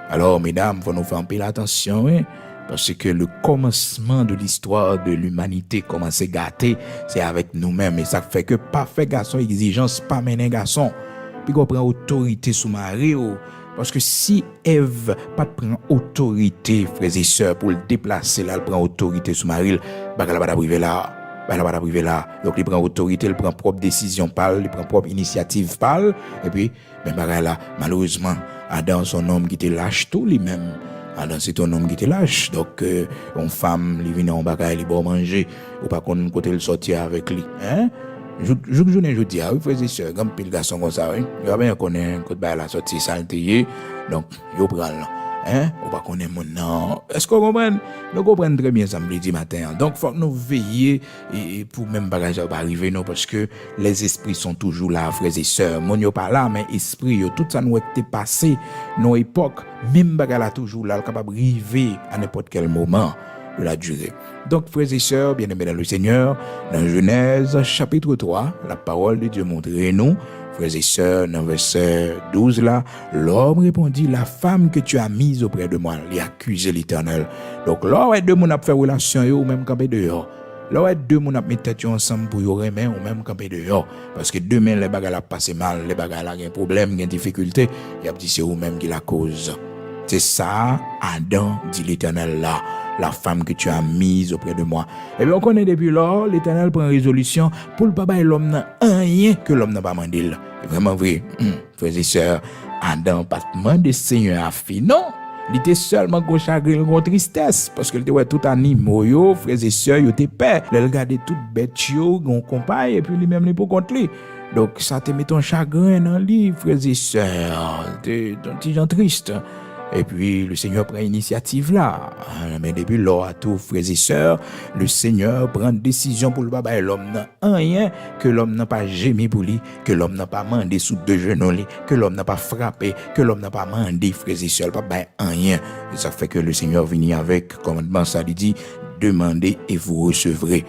Alors mesdames faut nous faire un peu attention hein, parce que le commencement de l'histoire de l'humanité commence à gâter c'est avec nous-mêmes et ça fait que pas fait garçon exigence pas mener garçon puis qu'on prend autorité sous mari Parce que si Ève pas prend autorité, frères et sœurs, pour le déplacer là, elle prend autorité sur Marie, bah elle va pas arriver là. Bah elle va pas arriver là. Donc il prend autorité, il prend propre décision il prend propre initiative et puis ben bah là malheureusement Adam son homme qui était lâche tout lui-même. Adam c'est un homme qui était lâche. Donc une femme lui vient en bagaille, il bon manger ou pas qu'on côté le sortir avec lui, hein? Je dis, oui, frères et sœurs, comme pile garçon comme ça, oui. Il y a bien qu'on ait un coup de bail à la sortie saleté, donc, il prend là. Hein? On va connaître mon nom. Est-ce qu'on comprend? Nous comprenons très bien ça me dit matin. Donc, faut que nous veiller et pour même bagage va arriver, non, parce que les esprits sont toujours là, frères et sœurs. Mon yo pas là, mais esprit, tout ça nous était passé, nos époques, même bagage là toujours là, capable de arriver à n'importe quel moment de la durée. Donc, frères et sœurs, bien-aimés dans le Seigneur, dans Genèse, chapitre 3, la parole de Dieu montre nous, frères et sœurs, dans verset 12 là, l'homme répondit, la femme que tu as mise auprès de moi, lui accusé l'Éternel. Donc, là, ouais, deux moun a fait relation, ou même camper dehors. Là, ouais, deux moun a mis tête ensemble pour y remettre, ou même camper dehors. Parce que demain, les bagages a passé mal, les bagages a un problème, un difficulté, il y a dit c'est vous-même qui la cause. C'est ça, Adam, dit l'Éternel là, la femme que tu as mise auprès de moi. Et bien, on connaît depuis là, l'Éternel prend résolution pour le papa et l'homme n'a rien que l'homme n'a pas demandé. C'est vraiment vrai. Frères et sœurs, Adam pas demandé Seigneur a fait. Non, il était seulement qu'on chagrin, qu'on tristesse. Parce que il était tout animaux, yo, frères et sœurs, il était père. Il regardait toute bête, yo, qu'on compagne, et puis lui-même, il pour contre lui. Donc, ça te met ton chagrin dans le livre, frères et sœurs. T'es un petit gens triste. Et puis, le Seigneur prend initiative là. Mais depuis lors, à tous frères et sœurs, le Seigneur prend décision pour le papa et l'homme n'a rien que l'homme n'a pas gémi pour lui, que l'homme n'a pas mandé sous deux genoux, que l'homme n'a pas frappé, que l'homme n'a pas mandé, frères et sœurs, le papa rien. Et ça fait que le Seigneur vient avec commandement, ça lui dit, demandez et vous recevrez.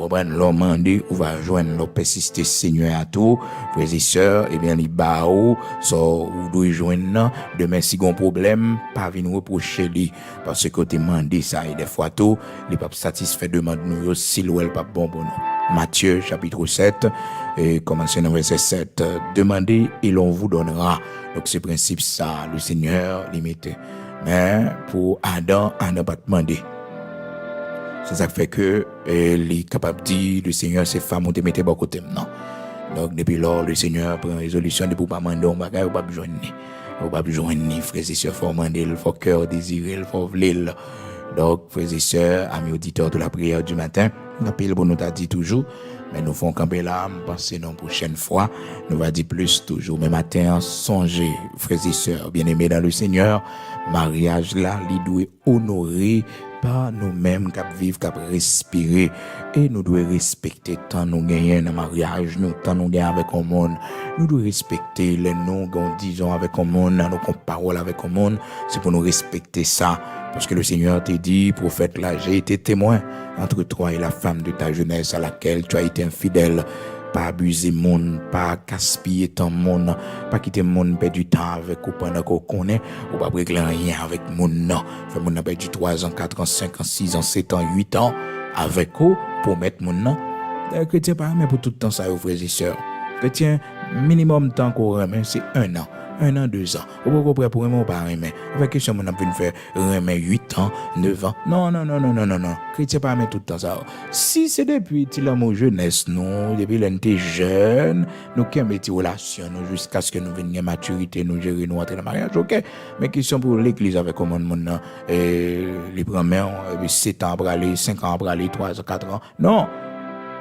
L'homme mandé ou va joindre l'homme persister Seigneur à tout frères et sœurs et bien les bao so ou doit joindre demain si gon problème pas venir reprocher lui parce que t'es mandé ça et des fois tout les pas satisfait demande nous si l'ouel pas bon pour nous. Matthieu chapitre 7 et commencer dans verset 7 demandez et l'on vous donnera. Donc ce principe ça le Seigneur limité mais pour Adam n'a pas demandé. C'est ça qui fait que les capables de dire le Seigneur c'est femme on te mette bon côté non. Donc depuis lors le Seigneur prend résolution de pour pas demander on bagage ou pas joindre. Ou pas joindre frères et sœurs faut demander il faut cœur désirer il faut vouloir. Donc frères et sœurs amis auditeurs de la prière du matin, l'appel pour nous t'a dit toujours mais nous font camper là penser dans prochaine fois nous va dire plus toujours mais matin songez frères et sœurs bien-aimés dans le Seigneur mariage là il doit honorer pas nous-mêmes qui vivons, qui respirer et nous devons respecter tant nous gagnons dans le mariage, nous tant nous gagnons avec le monde, nous devons respecter les noms qu'on disons avec le monde, nos paroles avec le monde, c'est pour nous respecter ça, parce que le Seigneur t'a dit, prophète là, j'ai été témoin entre toi et la femme de ta jeunesse à laquelle tu as été infidèle. Pas abuser monde, pas gaspiller ton monde, pas quitter monde perdre du temps avec ou pendant qu'on connaît, ou pas régler rien avec monde non. Fait monde perdu 3 ans, 4 ans, 5 ans, 6 ans, 7 ans, 8 ans avec eux pour mettre monde non. Chrétien pas mais pour tout le temps ça frères et sœurs. Chrétien minimum temps qu'on remet c'est 1 an. 1 an, 2 ans. Ou pas prêt pour aimer ou pas aimer. Avec question, on a pu faire aimer 8 ans, 9 ans. Non. Chrétien pas aimer tout le temps ça. Si c'est depuis l'amour jeunesse, nous, depuis l'année jeune, nous qui avons des relations, nous, jusqu'à ce que nous venions à maturité, nous gérer, nous entrer dans le mariage, ok. Mais question pour l'église avec comment monde, les premiers, 7 ans pour aller, 5 ans pour aller, 3 ans, 4 ans. Non.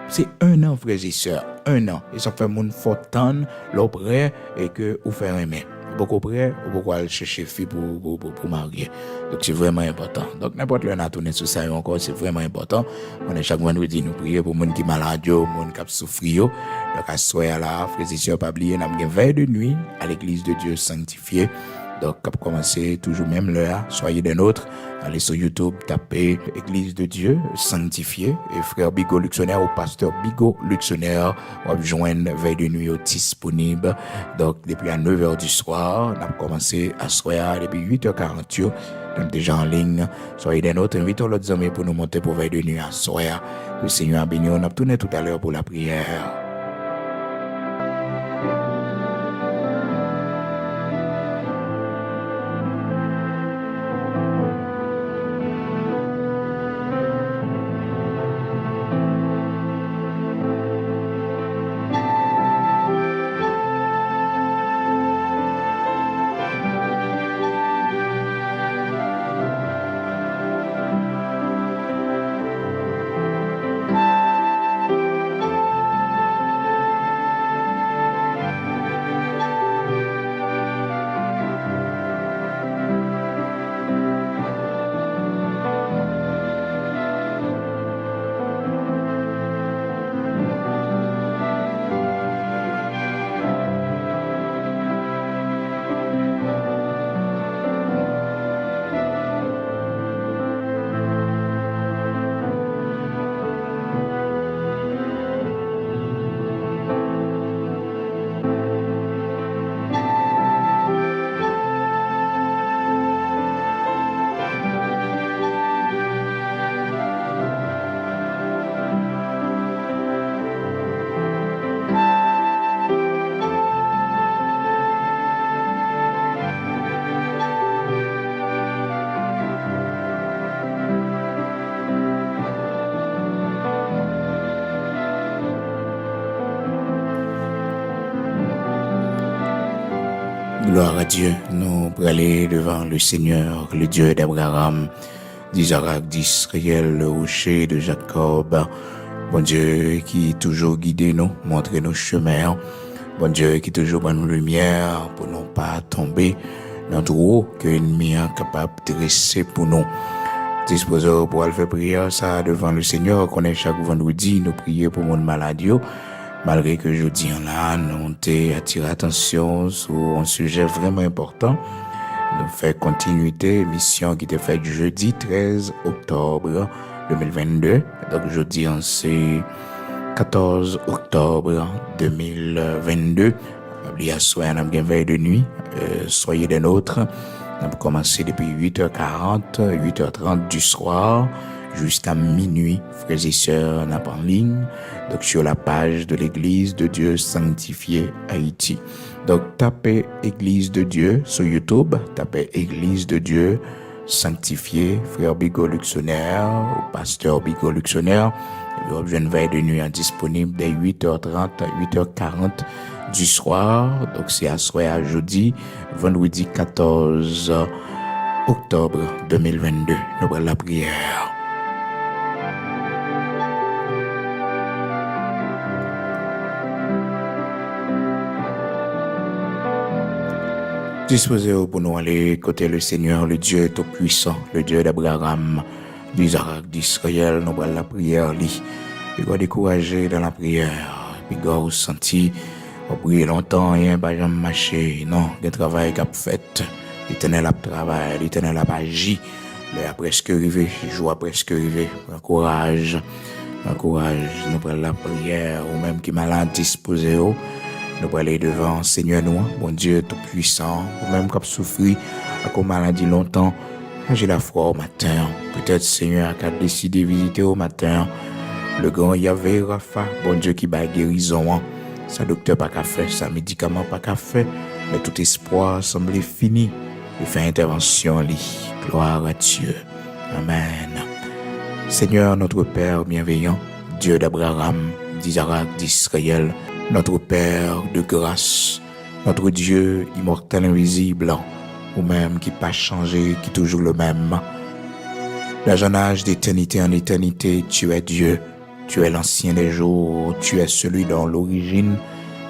C'est 1 an, frères et sœurs. 1 an. Et ça fait mon fort temps, l'auprès, et que vous faites aimer. Beaucoup près, ou beaucoup aller chercher fille pour marier. Donc c'est vraiment important. Donc n'importe le n'a tourné sur ça encore, c'est vraiment important. On est chaque vendredi, nous prions pour les gens qui sont malades, les gens qui souffrent. Donc à ce soir-là, frères et sœurs, pas oublier, nous avons une veille de nuit à l'église de Dieu sanctifiée. Donc, pour commencer, toujours même l'heure, soyez des nôtres. Allez sur YouTube, tapez Église de Dieu sanctifiée et frère Bigot Luxonnaire ou pasteur Bigot Luxonnaire. On va joindre veille de nuit disponible. Donc, depuis à 9h du soir, on a commencé à soir depuis 8h40. On est déjà en ligne. Soyez des nôtres. Invitons l'autre amis pour nous monter pour veille de nuit à soir. Le Seigneur a béni. On a tourné tout à l'heure pour la prière. Gloire à Dieu. Nous pour aller devant le Seigneur, le Dieu d'Abraham, d'Isaac, d'Israël, le rocher de Jacob. Bon Dieu qui toujours guide nous, montre nos chemins. Bon Dieu qui toujours donne nous lumière pour ne pas tomber dans le haut que l'ennemi est capable de dresser pour nous. Disposé pour aller faire prière ça devant le Seigneur, qu'on est chaque vendredi, nous prier pour mon maladie. Malgré que je dis là, nous attiré attention sur un sujet vraiment important. Nous faisons continuité, émission qui était faite jeudi 13 octobre 2022. Donc jeudi, c'est 14 octobre 2022. Il y a soir, on a bien veille de nuit. Soyez des nôtres. On a commencé depuis 8h40, 8h30 du soir, jusqu'à minuit. Frères et sœurs, on a en ligne. Donc, sur la page de l'Église de Dieu sanctifié Haïti. Donc, tapez Église de Dieu sur YouTube. Tapez Église de Dieu sanctifié, frère Bigot Luxonnaire, ou pasteur Bigot Luxonnaire. Il y a une veille de nuit disponible dès 8h30 à 8h40 du soir. Donc, c'est à soir à jeudi, vendredi 14 octobre 2022. Nous prenons la prière. Disposez-vous pour nous aller côté le Seigneur, le Dieu Tout-Puissant, le Dieu d'Abraham, d'Isaac, d'Israël. Nous prenons la prière. Il va décourager dans la prière. Il va ressentir. On prie longtemps, il n'y a pas de marché. Non, il y a un travail qui a fait. L'Éternel a travaillé, l'Éternel a agi. L'heure a presque arrivé, le jour a presque arrivé. Encourage. Nous prenons la prière, ou même qui est malade, disposez-vous. Nous allons aller devant Seigneur nous, bon Dieu Tout-Puissant, ou même qui a souffert à cause maladie longtemps. J'ai la foi au matin. Peut-être Seigneur qui a décidé de visiter au matin. Le grand Yahvé Rapha, bon Dieu qui bat guérison. Sa docteur pas qu'à faire, sa médicament pas qu'à faire, mais tout espoir semble fini. Il fait intervention, gloire à Dieu. Amen. Seigneur, notre Père bienveillant, Dieu d'Abraham, d'Isaac, d'Israël, notre Père de grâce, notre Dieu immortel invisible, ou même qui pas changé, qui est toujours le même. La jeune âge d'éternité en éternité, tu es Dieu. Tu es l'ancien des jours, tu es celui dont l'origine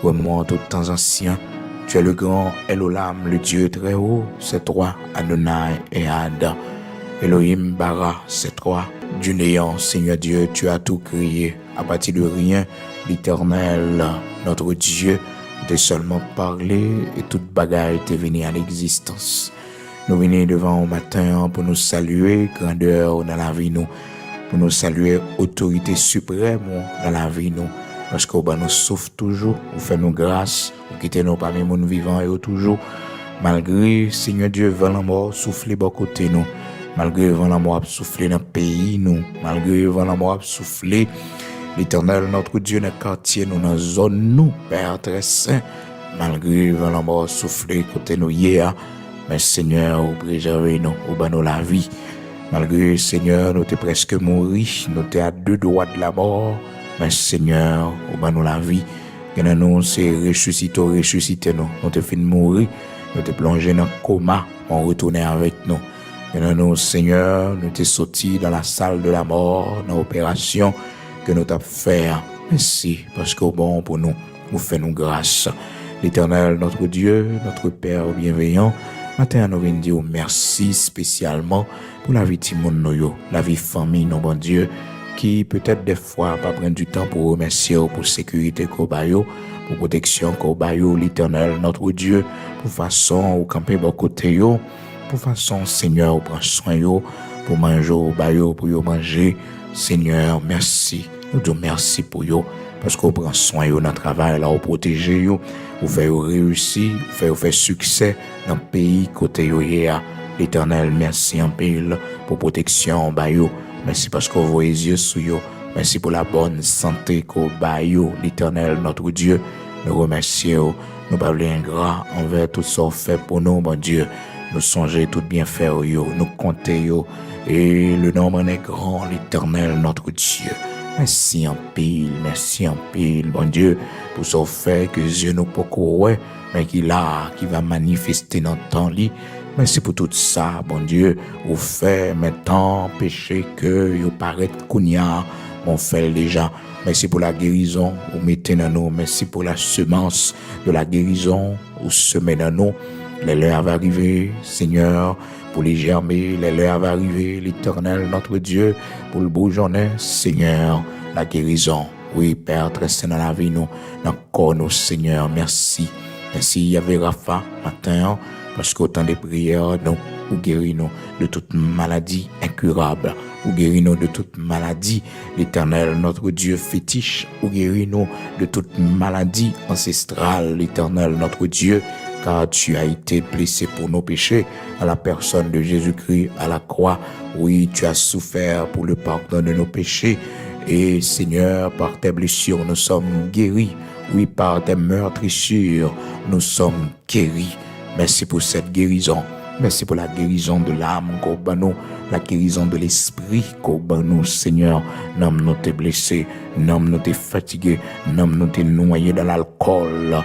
remonte aux temps anciens. Tu es le grand Elolam, le Dieu très haut, c'est toi, Adonai et Ad. Elohim Bara, c'est toi, du néant, Seigneur Dieu, tu as tout créé. À partir de rien, l'Éternel, notre Dieu, t'a seulement parlé et toute bagaille t'est venue à l'existence. Nous venons devant au matin pour nous saluer, grandeur dans la vie nous. Pour nous saluer, autorité suprême dans la vie nous. Parce que nous souffre toujours, vous faites nous grâce, vous quittez nous parmi nous vivants et toujours. Malgré, Seigneur Dieu, vent la mort souffler de côté nous. Malgré vent la mort souffler dans le pays nous. Malgré vent la mort souffler, l'Éternel, notre Dieu, dans le quartier nous, dans la zone nous, Père très saint. Malgré vent la mort souffler côté nous hier, mais Seigneur, vous préservez nous, vous donnez la vie. Malgré, Seigneur, nous t'es presque mouru, nous t'es à deux doigts de la mort, mais Seigneur, au bas nous la vie, que nous c'est ressusciter nous, nous t'es fini de mourir, nous t'es plongé dans le coma, on retourne avec nous. Que nous, Seigneur, nous t'es sorti dans la salle de la mort, dans l'opération que nous t'as fait. Merci, parce qu'au bon pour nous, vous faites nous grâce. L'Éternel, notre Dieu, notre Père bienveillant, matin, nous venons dire merci spécialement pour la vie de Timoun, la vie de famille, non bon Dieu, qui peut-être des fois pas prendre du temps pour remercier pour sécurité Kobayo, pour protection Kobayo, l'Éternel, notre Dieu, pour façon au camper bon côté yo, pour façon Seigneur au prend soin yo, pour manger au bayo, pour yo manger. Seigneur, merci. Nous disons merci pour yo. Parce qu'on prend soin de notre travail, là, on protège yo, on fait réussir, on fait succès dans le pays côté yo. L'Éternel, merci en pile pour protection ba yo. Merci parce qu'on voit les yeux sur yo. Merci pour la bonne santé qu'on ba yo. L'Éternel, notre Dieu, nous remercions. Nous parlons ingrat envers tout ce qu'on fait pour nous, mon Dieu. Nous songeons tout bien faire yo, nous compter yo. Et le nombre est grand, l'Éternel, notre Dieu. Merci en pile, bon Dieu, pour ce fait que Dieu nous peut courir, mais qui va manifester dans le temps li. Merci pour tout ça, bon Dieu, ou fait maintenant péché que vous paraît kounya, on fait déjà. Merci pour la guérison, vous mettez dans nous. Merci pour la semence de la guérison, vous semez dans nous. Les l'heure va arriver, Seigneur, pour les germer. Les l'heure va arriver, l'Éternel, notre Dieu, pour le bourgeonner, Seigneur, la guérison. Oui, Père, très saint dans la vie, nous, dans le corps, nous, Seigneur, merci. Merci, Yahvé Rapha, matin, parce qu'autant de prières, nous, vous guéris-nous de toute maladie incurable. Vous guéris-nous de toute maladie, l'Éternel, notre Dieu fétiche. Vous guéris-nous de toute maladie ancestrale, l'Éternel, notre Dieu, car tu as été blessé pour nos péchés à la personne de Jésus-Christ à la croix. Oui, tu as souffert pour le pardon de nos péchés. Et Seigneur, par tes blessures, nous sommes guéris. Oui, par tes meurtrissures, nous sommes guéris. Merci pour cette guérison. Merci pour la guérison de l'âme, Korbano, la guérison de l'esprit, Korbano, Seigneur. Non, nous t'es blessé, non, nous t'es fatigué, non, nous t'es noyé dans l'alcool,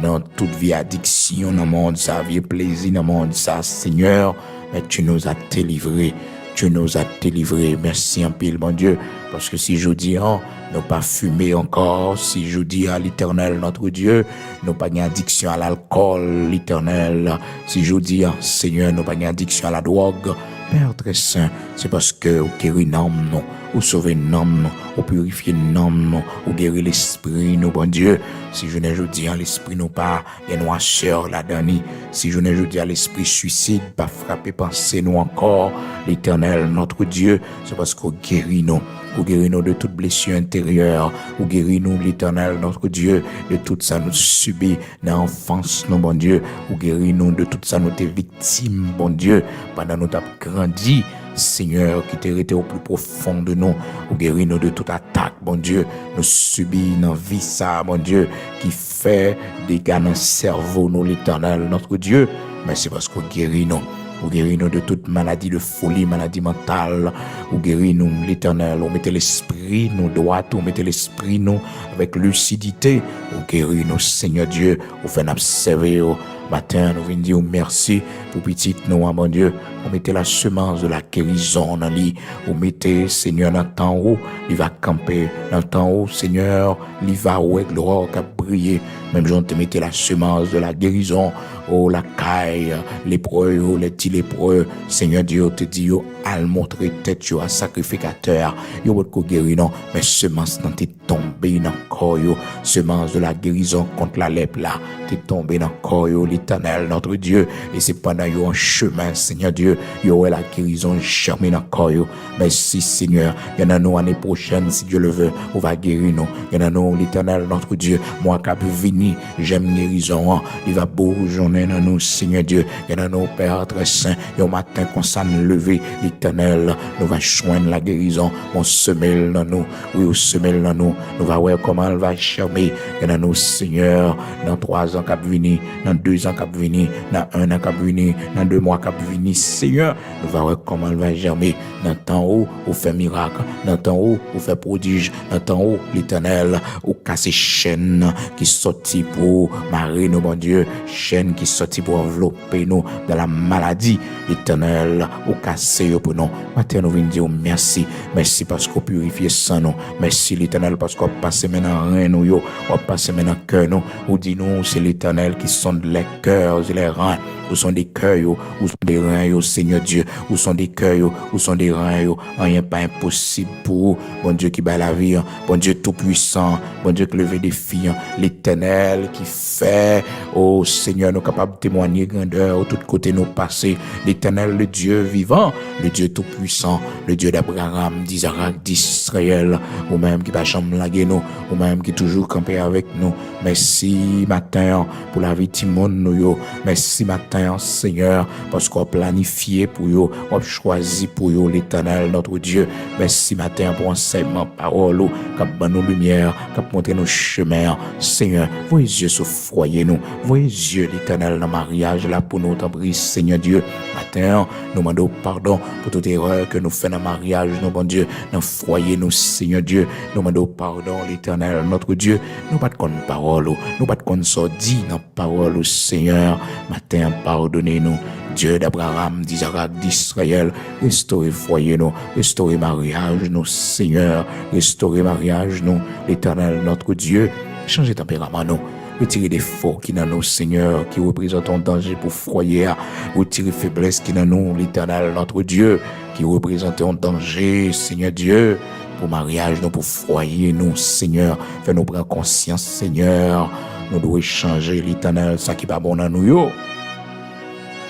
dans toute vie addiction, dans le monde, ça, vie plaisir, dans le monde, ça, Seigneur. Mais tu nous as délivrés. Tu nous as délivrés. Merci en pile, mon Dieu. Parce que si je dis, nous pas fumer encore, si je dis à l'Éternel, notre Dieu, nous pas une addiction à l'alcool, l'Éternel. Si je dis, Seigneur, nous pas une addiction à la drogue, Père très saint, c'est parce que vous guérissez nos âmes, vous sauvez nos âmes, vous purifiez nos âmes, vous guérissez l'esprit, nous, bon Dieu. Si je ne dis à l'esprit, nous pas, les noirceurs là-dedans. Si je ne dis à l'esprit suicide, pas frapper, penser nous encore, l'Éternel, notre Dieu, c'est parce que vous guérissez nous. Vous guérissez nous de toute blessure intérieure. Vous guérissez nous, l'Éternel, notre Dieu, de tout ça nous subit dans l'enfance, nous, bon Dieu. Vous guérissez nous de tout ça nous t'es victime, bon Dieu, pendant nous t'avons grandi. Seigneur, qui t'est été au plus profond de nous, ou guéris nous de toute attaque, bon Dieu, nous subis dans vie ça, bon Dieu, qui fait des dégâts dans le cerveau, nous, l'Éternel, notre Dieu. Merci parce que vous guéris nous. Vous guéris nous de toute maladie de folie, maladie mentale. Vous guéris nous, l'Éternel. Vous mettez l'esprit, nous droit, vous mettez l'esprit, nous, avec lucidité. Vous guéris nous, Seigneur Dieu. Vous faites observer au matin, nous venons dire merci pour petit nous, mon Dieu. Vous mettez la semence de la guérison dans lui. Vous mettez, Seigneur, dans le temps où il va camper. Dans le temps où, Seigneur, il va avec l'aurore qui a brillé. Même gens te mettez la semence de la guérison. Oh, la caille, lépreux, les petits lépreux. Seigneur Dieu, te dit, al montrer tête, à sacrificateur. Yo, votre guéri, non. Mais semence dans t'es tombé dans le corps, semence de la guérison contre la lèpre, là. T'es tombé dans le corps, l'Éternel, notre Dieu. Et c'est pendant yo en chemin, Seigneur Dieu, yo la guérison germée dans le corps, Merci, Seigneur. Il y en a nous l'année prochaine, si Dieu le veut, on va guérir nous. Il y en a nous, l'Éternel, notre Dieu. Moi, qui peux venir, j'aime guérison, il va bourgeonner dans nous, Seigneur Dieu. Il y en a nous, Père très saint, au matin, qu'on s'en lever, l'Éternel, nous va joindre la guérison, on semelle dans nous, oui, on semelle dans nous, nous va voir comment elle va germer. Il y en a nous, Seigneur, dans 3 ans qui venir, dans 2 ans qui venir, dans 1 an qui venir, dans 2 mois qui venir, Seigneur, nous va voir comment elle va germer. Dans le temps où on fait miracle, dans le temps où on fait prodige, dans le temps où l'Éternel, on casse chaînes qui sortit pour marrer nous, bon Dieu, chaînes qui sortit pour envelopper nous dans la maladie, l'Éternel, on casse pour nous. Maintenant, nous venons dire merci. Merci parce qu'on purifie sans nous. Merci l'Éternel parce qu'on passe maintenant rein nous, on passe maintenant cœur nous. On dit nous, c'est l'Éternel qui sonde les cœurs et les reins. Où sont des cœurs, où sont des reins, Seigneur Dieu, où sont des cœurs, où sont des reins, rien pas impossible pour bon Dieu qui bat la vie, bon Dieu tout puissant, bon Dieu qui lève des filles, l'Éternel qui fait, oh Seigneur, nous capables de témoigner grandeur, de tous côtés nous passer, l'Éternel, le Dieu vivant, le Dieu tout puissant, le Dieu d'Abraham, d'Isaac, d'Israël, ou même qui va jamais laguer nous, ou même qui toujours camper avec nous. Merci matin pour la vie de Timon nous, merci matin Seigneur, parce qu'on a planifié pour vous, on a choisi pour vous l'Éternel, notre Dieu. Merci matin pour enseignement, parole, qui a nos lumière, qui a montrer nos chemins. Seigneur, voyez Dieu sur foyer nous. Voyez Dieu l'éternel dans le mariage là pour nous t'en prie, Seigneur Dieu. Matin, nous demandons pardon pour toute erreur que nous faisons dans le mariage, nous, bon Dieu, dans le foyer, nous, Seigneur Dieu. Nous demandons pardon, l'éternel, notre Dieu. Nous pas de parole, nous pas de sorti dans la parole, Seigneur. Matin, pardonnez-nous. Dieu d'Abraham, d'Isaac, d'Israël, restaurez foyer nous, restaurez mariage nous, Seigneur, restaurez mariage nous, l'éternel, notre Dieu, changez tempérament nous, retirez des faux qui dans nous, Seigneur, qui représentent un danger pour foyer, retirez faiblesse qui dans nous, l'éternel, notre Dieu, qui représente un danger, Seigneur Dieu, pour mariage nous, pour foyer nous, Seigneur, fais-nous prendre conscience, Seigneur, nous devons changer l'éternel, ça qui n'est pas bon dans nous, yo.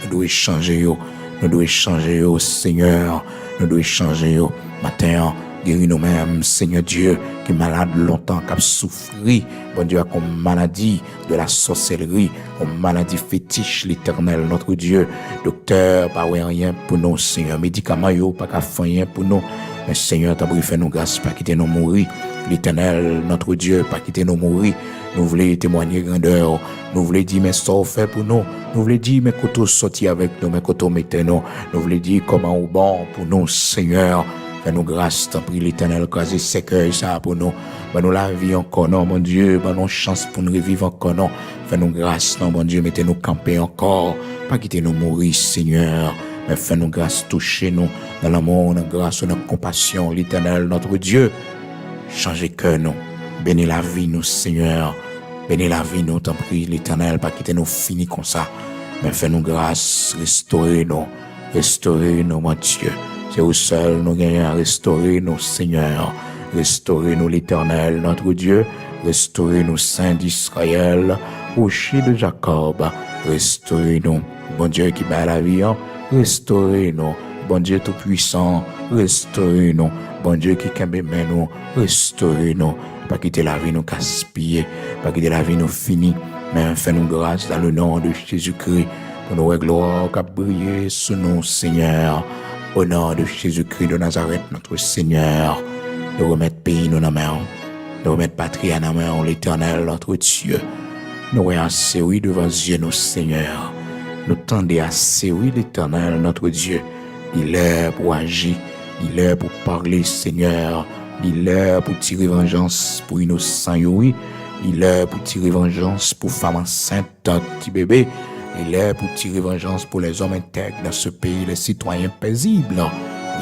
Nous devons changer, Seigneur. Nous devons changer, matin, guéris nous-mêmes, Seigneur Dieu, qui est malade longtemps, qui a souffert, bon Dieu, comme maladie de la sorcellerie, comme maladie fétiche, l'éternel, notre Dieu. Docteur, pas rien pour nous, Seigneur. Médicaments, pas qu'à faire rien pour nous. Mais Seigneur, t'as fait nous grâce, pas quitter nous mourir. L'éternel, notre Dieu, pas quitter nous mourir. Nous voulons témoigner grandeur. Nous voulons dire, mais ça fait pour nous. Nous voulons dire, mais qu'on sorti avec nous, mais qu'on mettez nous. Nous voulons dire, comment au bon pour nous, Seigneur. Fais-nous grâce, t'en prie, l'éternel, croisez ses cœurs, ça pour nous. Ben nous la vie encore, non, mon Dieu. Ben nous chance pour nous revivre encore, non. Fais-nous grâce, non, mon Dieu. Mettez-nous camper encore. Pas quitter nous mourir, Seigneur. Mais fais-nous grâce, touchez-nous dans l'amour, dans la grâce, dans la compassion, l'éternel, notre Dieu. Changez cœur, nous. Bénis la vie, nous, Seigneur. Bénis la vie, nous, t'en prie, l'éternel, pas quitter nous finis comme ça. Mais fais-nous grâce, restaurez-nous, mon Dieu. C'est vous seul, nous gagnons à restaurer nous, Seigneur. Restaurez-nous, l'éternel, notre Dieu. Restaurez-nous, Saint d'Israël, rocher de Jacob. Restaurez-nous, bon Dieu qui bat la vie, hein. Restaurez-nous, bon Dieu tout-puissant. Restaurez-nous, bon Dieu qui cambe nous. Restaurez-nous. Pas quitter la vie nous gaspiller, pas quitter la vie nous finir, mais fais-nous grâce dans le nom de Jésus-Christ, pour nous gloire qui briller sous nous, Seigneur, au nom de Jésus-Christ de Nazareth, notre Seigneur. Nous remettre pays nous dans la main, nous remettre patrie dans la main, l'Éternel, notre Dieu. Nous voyons assez, oui, devant Dieu, nos Seigneur. Nous tendons assez, oui, l'Éternel, notre Dieu. Il est pour agir, il est pour parler, Seigneur. Il est pour tirer vengeance pour innocents, oui. Il est pour tirer vengeance pour femmes enceintes, petit bébé. Il est pour tirer vengeance pour les hommes intègres dans ce pays, les citoyens paisibles.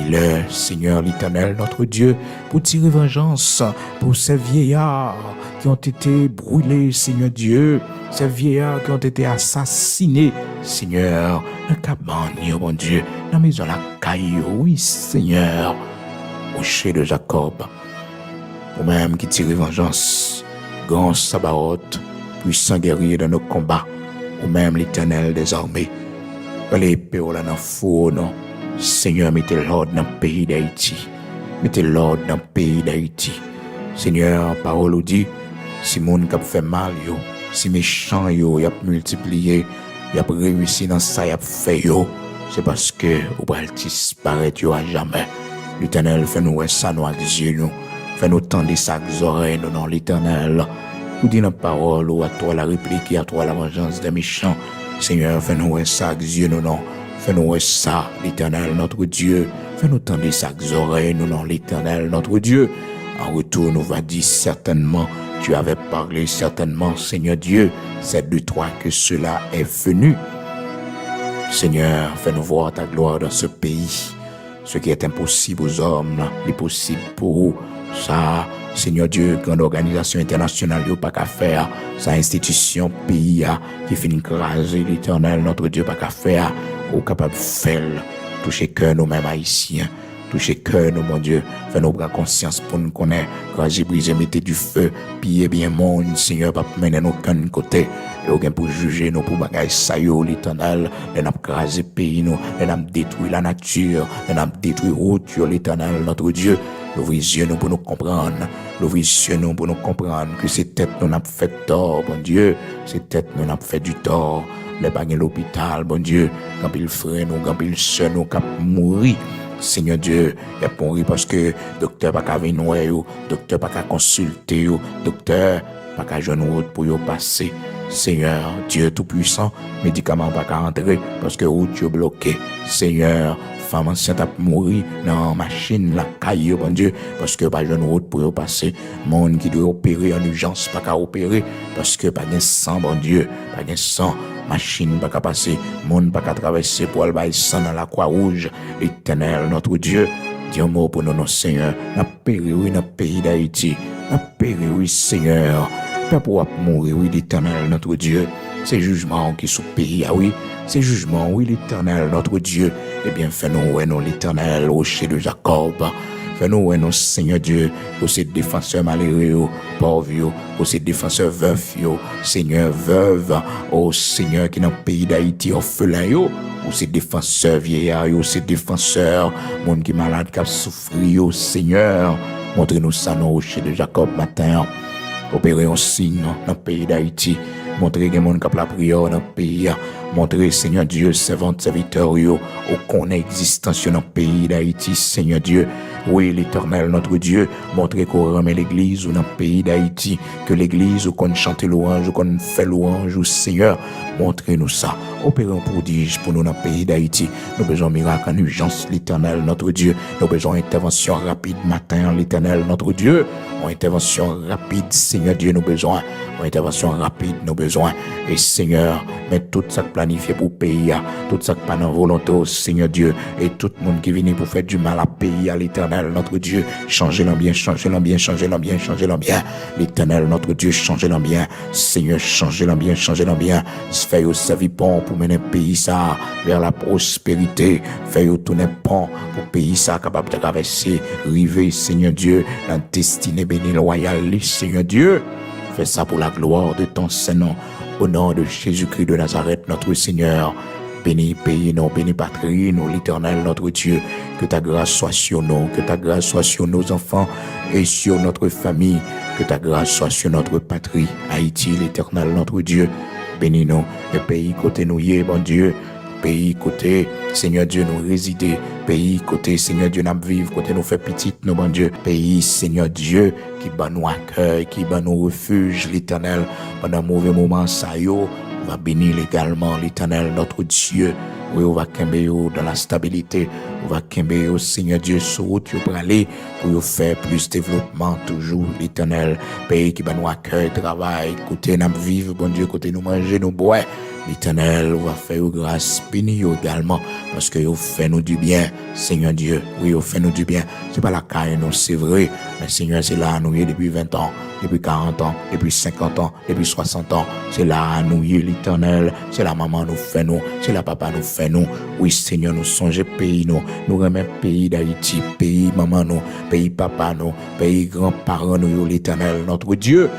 Il est, Seigneur l'Éternel, notre Dieu, pour tirer vengeance pour ces vieillards qui ont été brûlés, Seigneur Dieu. Ces vieillards qui ont été assassinés, Seigneur. Le cabane, mon Dieu. La maison, la caille, oui, Seigneur. Rocher de Jacob, ou même qui tire vengeance, grand Sabaoth, puissant guerrier dans nos combats, ou même l'Éternel des armées, l'épée dans le four, non. Seigneur, mettez l'ordre dans le pays d'Haïti, mettez l'ordre dans le pays d'Haïti. Seigneur, parole ou dit, si moun kap fait mal yo, si méchant yo, y a multiplié, y a réussi dans ça, y a fait yo, c'est parce que ou va disparaître yo à jamais. L'Éternel, fais-nous ça, nous, Dieu, nous. Fais-nous tendre ça, oreilles, nous, non, l'Éternel. Nous dis la parole, ou à toi la réplique, et à toi la vengeance des méchants. Seigneur, fais-nous ça, Dieu, nous, non. Fais-nous ça, l'Éternel, notre Dieu. Fais-nous tendre ça, oreilles, nous, non, l'Éternel, notre Dieu. En retour, nous va dire certainement, tu avais parlé certainement, Seigneur Dieu. C'est de toi que cela est venu. Seigneur, fais-nous voir ta gloire dans ce pays. Ce qui est impossible aux hommes, est possible pour vous. Ça, Seigneur Dieu, grande organisation internationale, il n'y a pas qu'à faire. Ça, institution, pays, qui finit craser l'Éternel, notre Dieu, pas qu'à faire. Ou capable de faire, toucher cœur nous-mêmes haïtiens. Toucher cœur nous, mon Dieu. Fais-nous prendre conscience pour nous connaître. Craser, briser, mettez du feu. Piller bien monde, Seigneur, pas mener nous aucun côté. Et aucun pour juger nous, pour bagailler ça, l'Éternel. Et nous craser pays, nous. Et nous détruire la nature. Et nous détruire route, l'Éternel, notre Dieu. L'ouvrir les yeux nous pour nous comprendre. L'ouvrir les yeux nous pour nous comprendre que ces têtes nous n'ont fait tort, bon Dieu. Ces têtes nous n'ont fait du tort. Les bagues l'hôpital, bon Dieu. Quand il frère nous, quand il soeur nous, quand mourir. Seigneur Dieu, il y a mourir parce que docteur pas qu'à venir yo, docteur pas qu'à consulter yo, docteur pas qu'à joindre route pour yo passer. Seigneur Dieu tout-puissant, médicaments pas qu'à entrer parce que route yo bloqué. Seigneur, femme enceinte a mourir dans machine la caille, bon Dieu, parce que pas jeune route pour passer. Monde qui doit opérer en urgence, pas qu'à opérer, parce que pas de sang, bon Dieu, pas de sang. Machine pas qu'à passer, monde pas qu'à traverser pour aller bailler sang dans la croix rouge. Éternel, notre Dieu, dis un mot pour nous, notre Seigneur. N'a péri, oui, dans le pays d'Haïti. N'a péri, oui, Seigneur. Pas pour mourir, oui, l'Éternel, notre Dieu. C'est jugement qui sous pays, ah oui. C'est jugement, oui, l'Éternel, notre Dieu. Eh bien, fais-nous, ouais, non, l'Éternel, rocher de Jacob. Fais-nous, ouais, non, Seigneur Dieu, pour ces défenseurs malheureux, pauvres, pour ces défenseurs veufs, Seigneur, veuve, oh Seigneur, qui est dans le pays d'Haïti, orphelin, pour ces défenseurs vieillards, ces défenseurs, monde qui est malade, qui a souffert, Seigneur. Montrez-nous ça, non, rocher de Jacob, matin. Opérez un signe dans le pays d'Haïti. Montrez que les gens qui la prière dans le pays. Montrez, Seigneur Dieu, servante, serviteur, au qu'on a existence dans le pays d'Haïti, Seigneur Dieu. Oui, l'Éternel, notre Dieu. Montrez qu'on remet l'église dans le pays d'Haïti. Que l'église, où qu'on chante louange, où qu'on fait louange, Seigneur. Montrez-nous ça. Opérez un prodige pour nous dans le pays d'Haïti. Nous avons besoin de miracle en urgence, l'Éternel, notre Dieu. Nous avons besoin d'intervention rapide matin, l'Éternel, notre Dieu. Une intervention rapide, Seigneur Dieu, nous besoin. Une intervention rapide, nous besoin. Et Seigneur, mets tout ça planifié pour le pays, tout ça pas dans volonté, Seigneur Dieu, et tout le monde qui vient pour faire du mal à pays, à l'Éternel, notre Dieu, changez l'ambiance, changez l'ambiance, changez l'ambiance, changez l'ambiance. L'Éternel, notre Dieu, changez l'ambiance. Seigneur, changez l'ambiance, changez l'ambiance. Fais au servipon pour mener le pays ça vers la prospérité. Fais au tourner pont pour le pays ça capable de traverser, river, Seigneur Dieu, la destinée bénie loyale, Seigneur Dieu. Fais ça pour la gloire de ton Saint-Nom. Au nom de Jésus-Christ de Nazareth, notre Seigneur. Bénis pays, non, bénis patrie, nous, l'Éternel, notre Dieu. Que ta grâce soit sur nous, que ta grâce soit sur nos enfants et sur notre famille. Que ta grâce soit sur notre patrie, Haïti, l'Éternel, notre Dieu. Bénis-nous, le pays côté nous y est, bon Dieu. Pays côté, Seigneur Dieu, nous résider. Pays côté, Seigneur Dieu, nous vivre. Côté nous fait petite, nous, bon Dieu. Pays, Seigneur Dieu, qui bat nous accueil, qui bat nous refuge, l'Éternel. Pendant mauvais moment, ça yo, on va bénir également l'Éternel, notre Dieu. Oui, on va camber dans la stabilité. On va camber, Seigneur Dieu, sur route pour aller, pour faire plus de développement, toujours l'Éternel. Pays qui bat nous accueil, travail. Côté nous vivre, bon Dieu, côté nous manger, nous boire. L'Éternel va faire grâce, bénir également, parce que vous fait nous du bien, Seigneur Dieu. Oui, vous fait nous du bien. C'est pas la caille, non, c'est vrai. Mais Seigneur, c'est là, nous y est depuis 20 ans, depuis 40 ans, depuis 50 ans, depuis 60 ans. C'est là, nous y est l'Éternel. C'est la maman nous fait nous, c'est la papa nous fait nous. Oui, Seigneur, nous songeons pays nous. Nous remettons pays d'Haïti, pays maman nous, pays papa nous, pays grands-parents nous, l'Éternel, notre Dieu.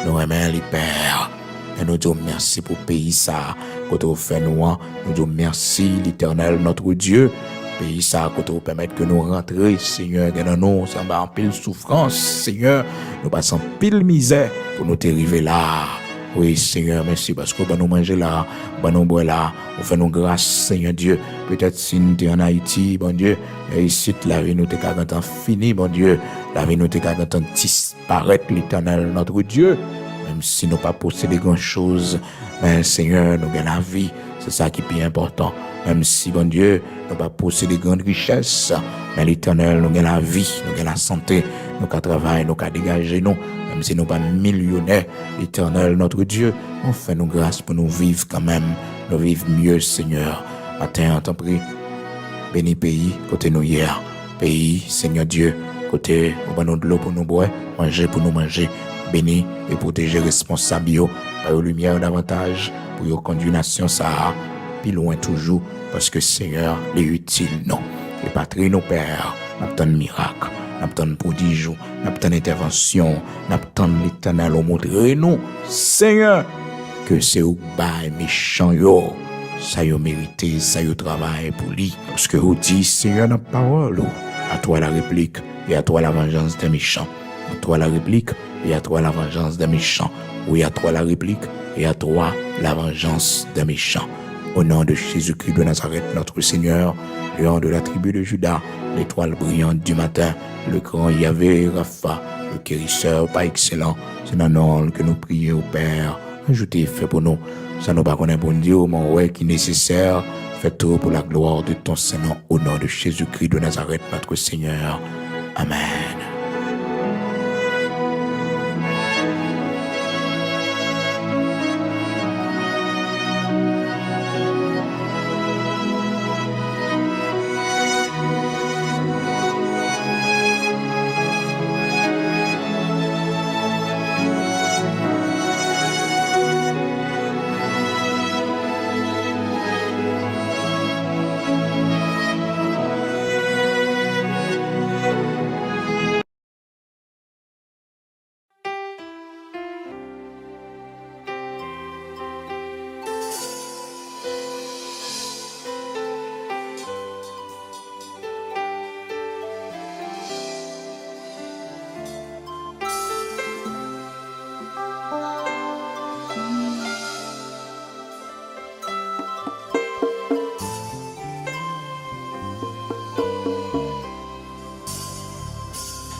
Nous remettons les pères. Et nous disons merci pour le pays ça, quand vous faites nous, nous disons merci l'Éternel, notre Dieu. Pays ça, quand vous permettez que nous rentrions, Seigneur, dans nous, ça va en pile souffrance, Seigneur, nous passons pile misère pour nous arriver là. Oui, Seigneur, merci parce que nous manger là, nous boire là, vous faites nous grâce, Seigneur Dieu. Peut-être si nous sommes en Haïti, bon Dieu, et ici, la vie nous est quand fini, bon Dieu, la vie nous est quand disparaître, l'Éternel, notre Dieu. Même si nous pas posséder grand chose, mais Seigneur, nous avons la vie, c'est ça qui est plus important. Même si, bon Dieu, nous pas posséder grandes richesses, mais l'Éternel, nous avons la vie, nous avons la santé, nous avons travail, nous avons dégager nous, même si nous pas millionnaires, l'Éternel, notre Dieu, on fait nous grâce pour nous vivre quand même, nous vivre mieux, Seigneur. Matin, en t'en prie, bénis pays, côté nous hier, pays, Seigneur Dieu, côté, on va nous de l'eau pour nous boire, manger pour nous manger. Béni et protéger responsable par la lumière davantage pour your conduire nation ça plus loin toujours parce que Seigneur les utile non et patrie nos pères n'attend miracle n'attend prodige n'attend intervention n'attend l'Éternel au montrer nous Seigneur que c'est au bail méchant yo ça yo mérité ça yo travail pour lui parce que vous dit Seigneur dans parole à toi la réplique et à toi la vengeance des méchants à toi la réplique et à toi la vengeance des méchants. Oui, à toi la réplique et à toi la vengeance des méchants. Au nom de Jésus-Christ de Nazareth, notre Seigneur, lion de la tribu de Judas, l'étoile brillante du matin, le grand Yahvé Rapha, le guérisseur par excellent, c'est dans nom que nous prions au Père. Ajoutez, fait pour nous, ça nous pas connaître bon Dieu, mon ouais qui est nécessaire. Fais tout pour la gloire de ton Saint-Nom, au nom de Jésus-Christ de Nazareth, notre Seigneur. Amen.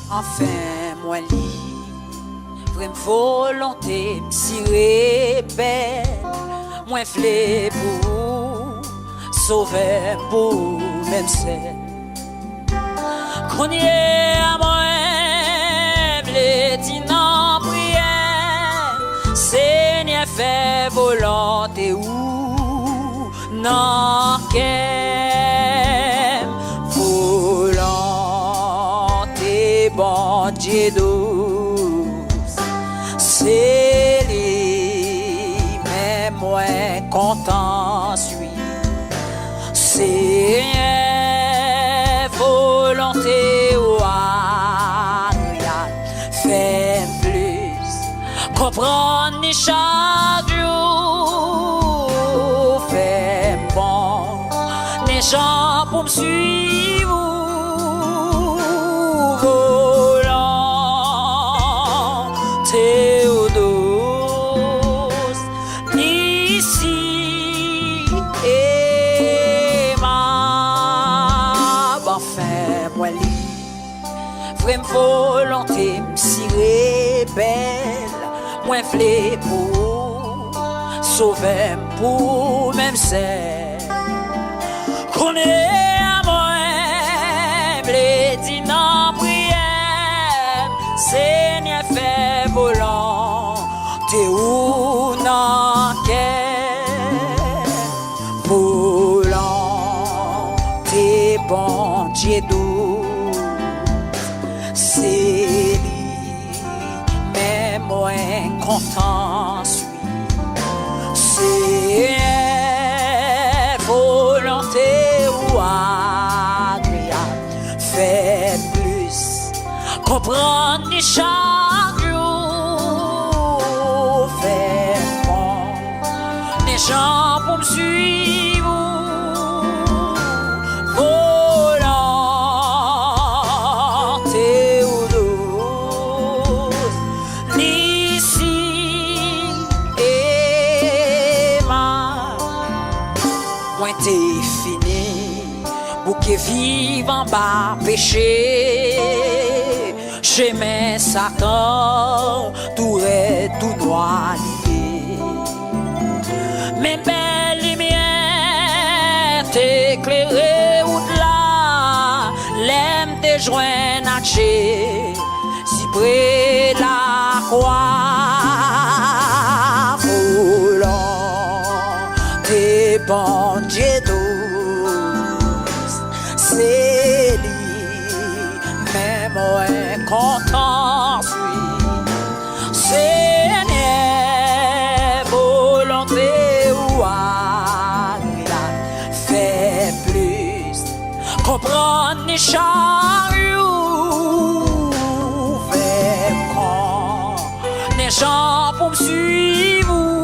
Enfin, moi vraie volonté m'sirer belle, moi flé pour sauver pour même celle qu'on y est à moi, blé dit non prière, Seigneur fait volonté ou non qu'aime volonté bon Dieu douce, c'est lui mais moi content suis, c'est volonté ou agréable, fait plus comprendre ni chaque jour, fait bon les gens pour me suivre, volant Théodose ici et ma enfin moi vraie volonté m'sirer belle, moi v'lé pour sauver pour même celle qu'on est à moi, blé dit non prière, Seigneur fait volonté ou non qu'elle volonté bon Dieu douce, c'est lui mais moi content suis, c'est volonté ou agréable, fait plus comprendre ni chaque jour, fait bon les gens pour me suivre, volonté ou douce ici et ma moi t'es fini, bouquet vivant bas péché, j'aimais Satan, tout est tout noir lié, mes belles lumières t'éclairer au-delà, l'aime te joindre à Dieu, si près la croix, volant tes bon Dieu douce, c'est lui, mais moi content suis, Seigneur, volonté ou agréable, fait plus comprendre ni chaque jour, fait quand les gens pour me suivre.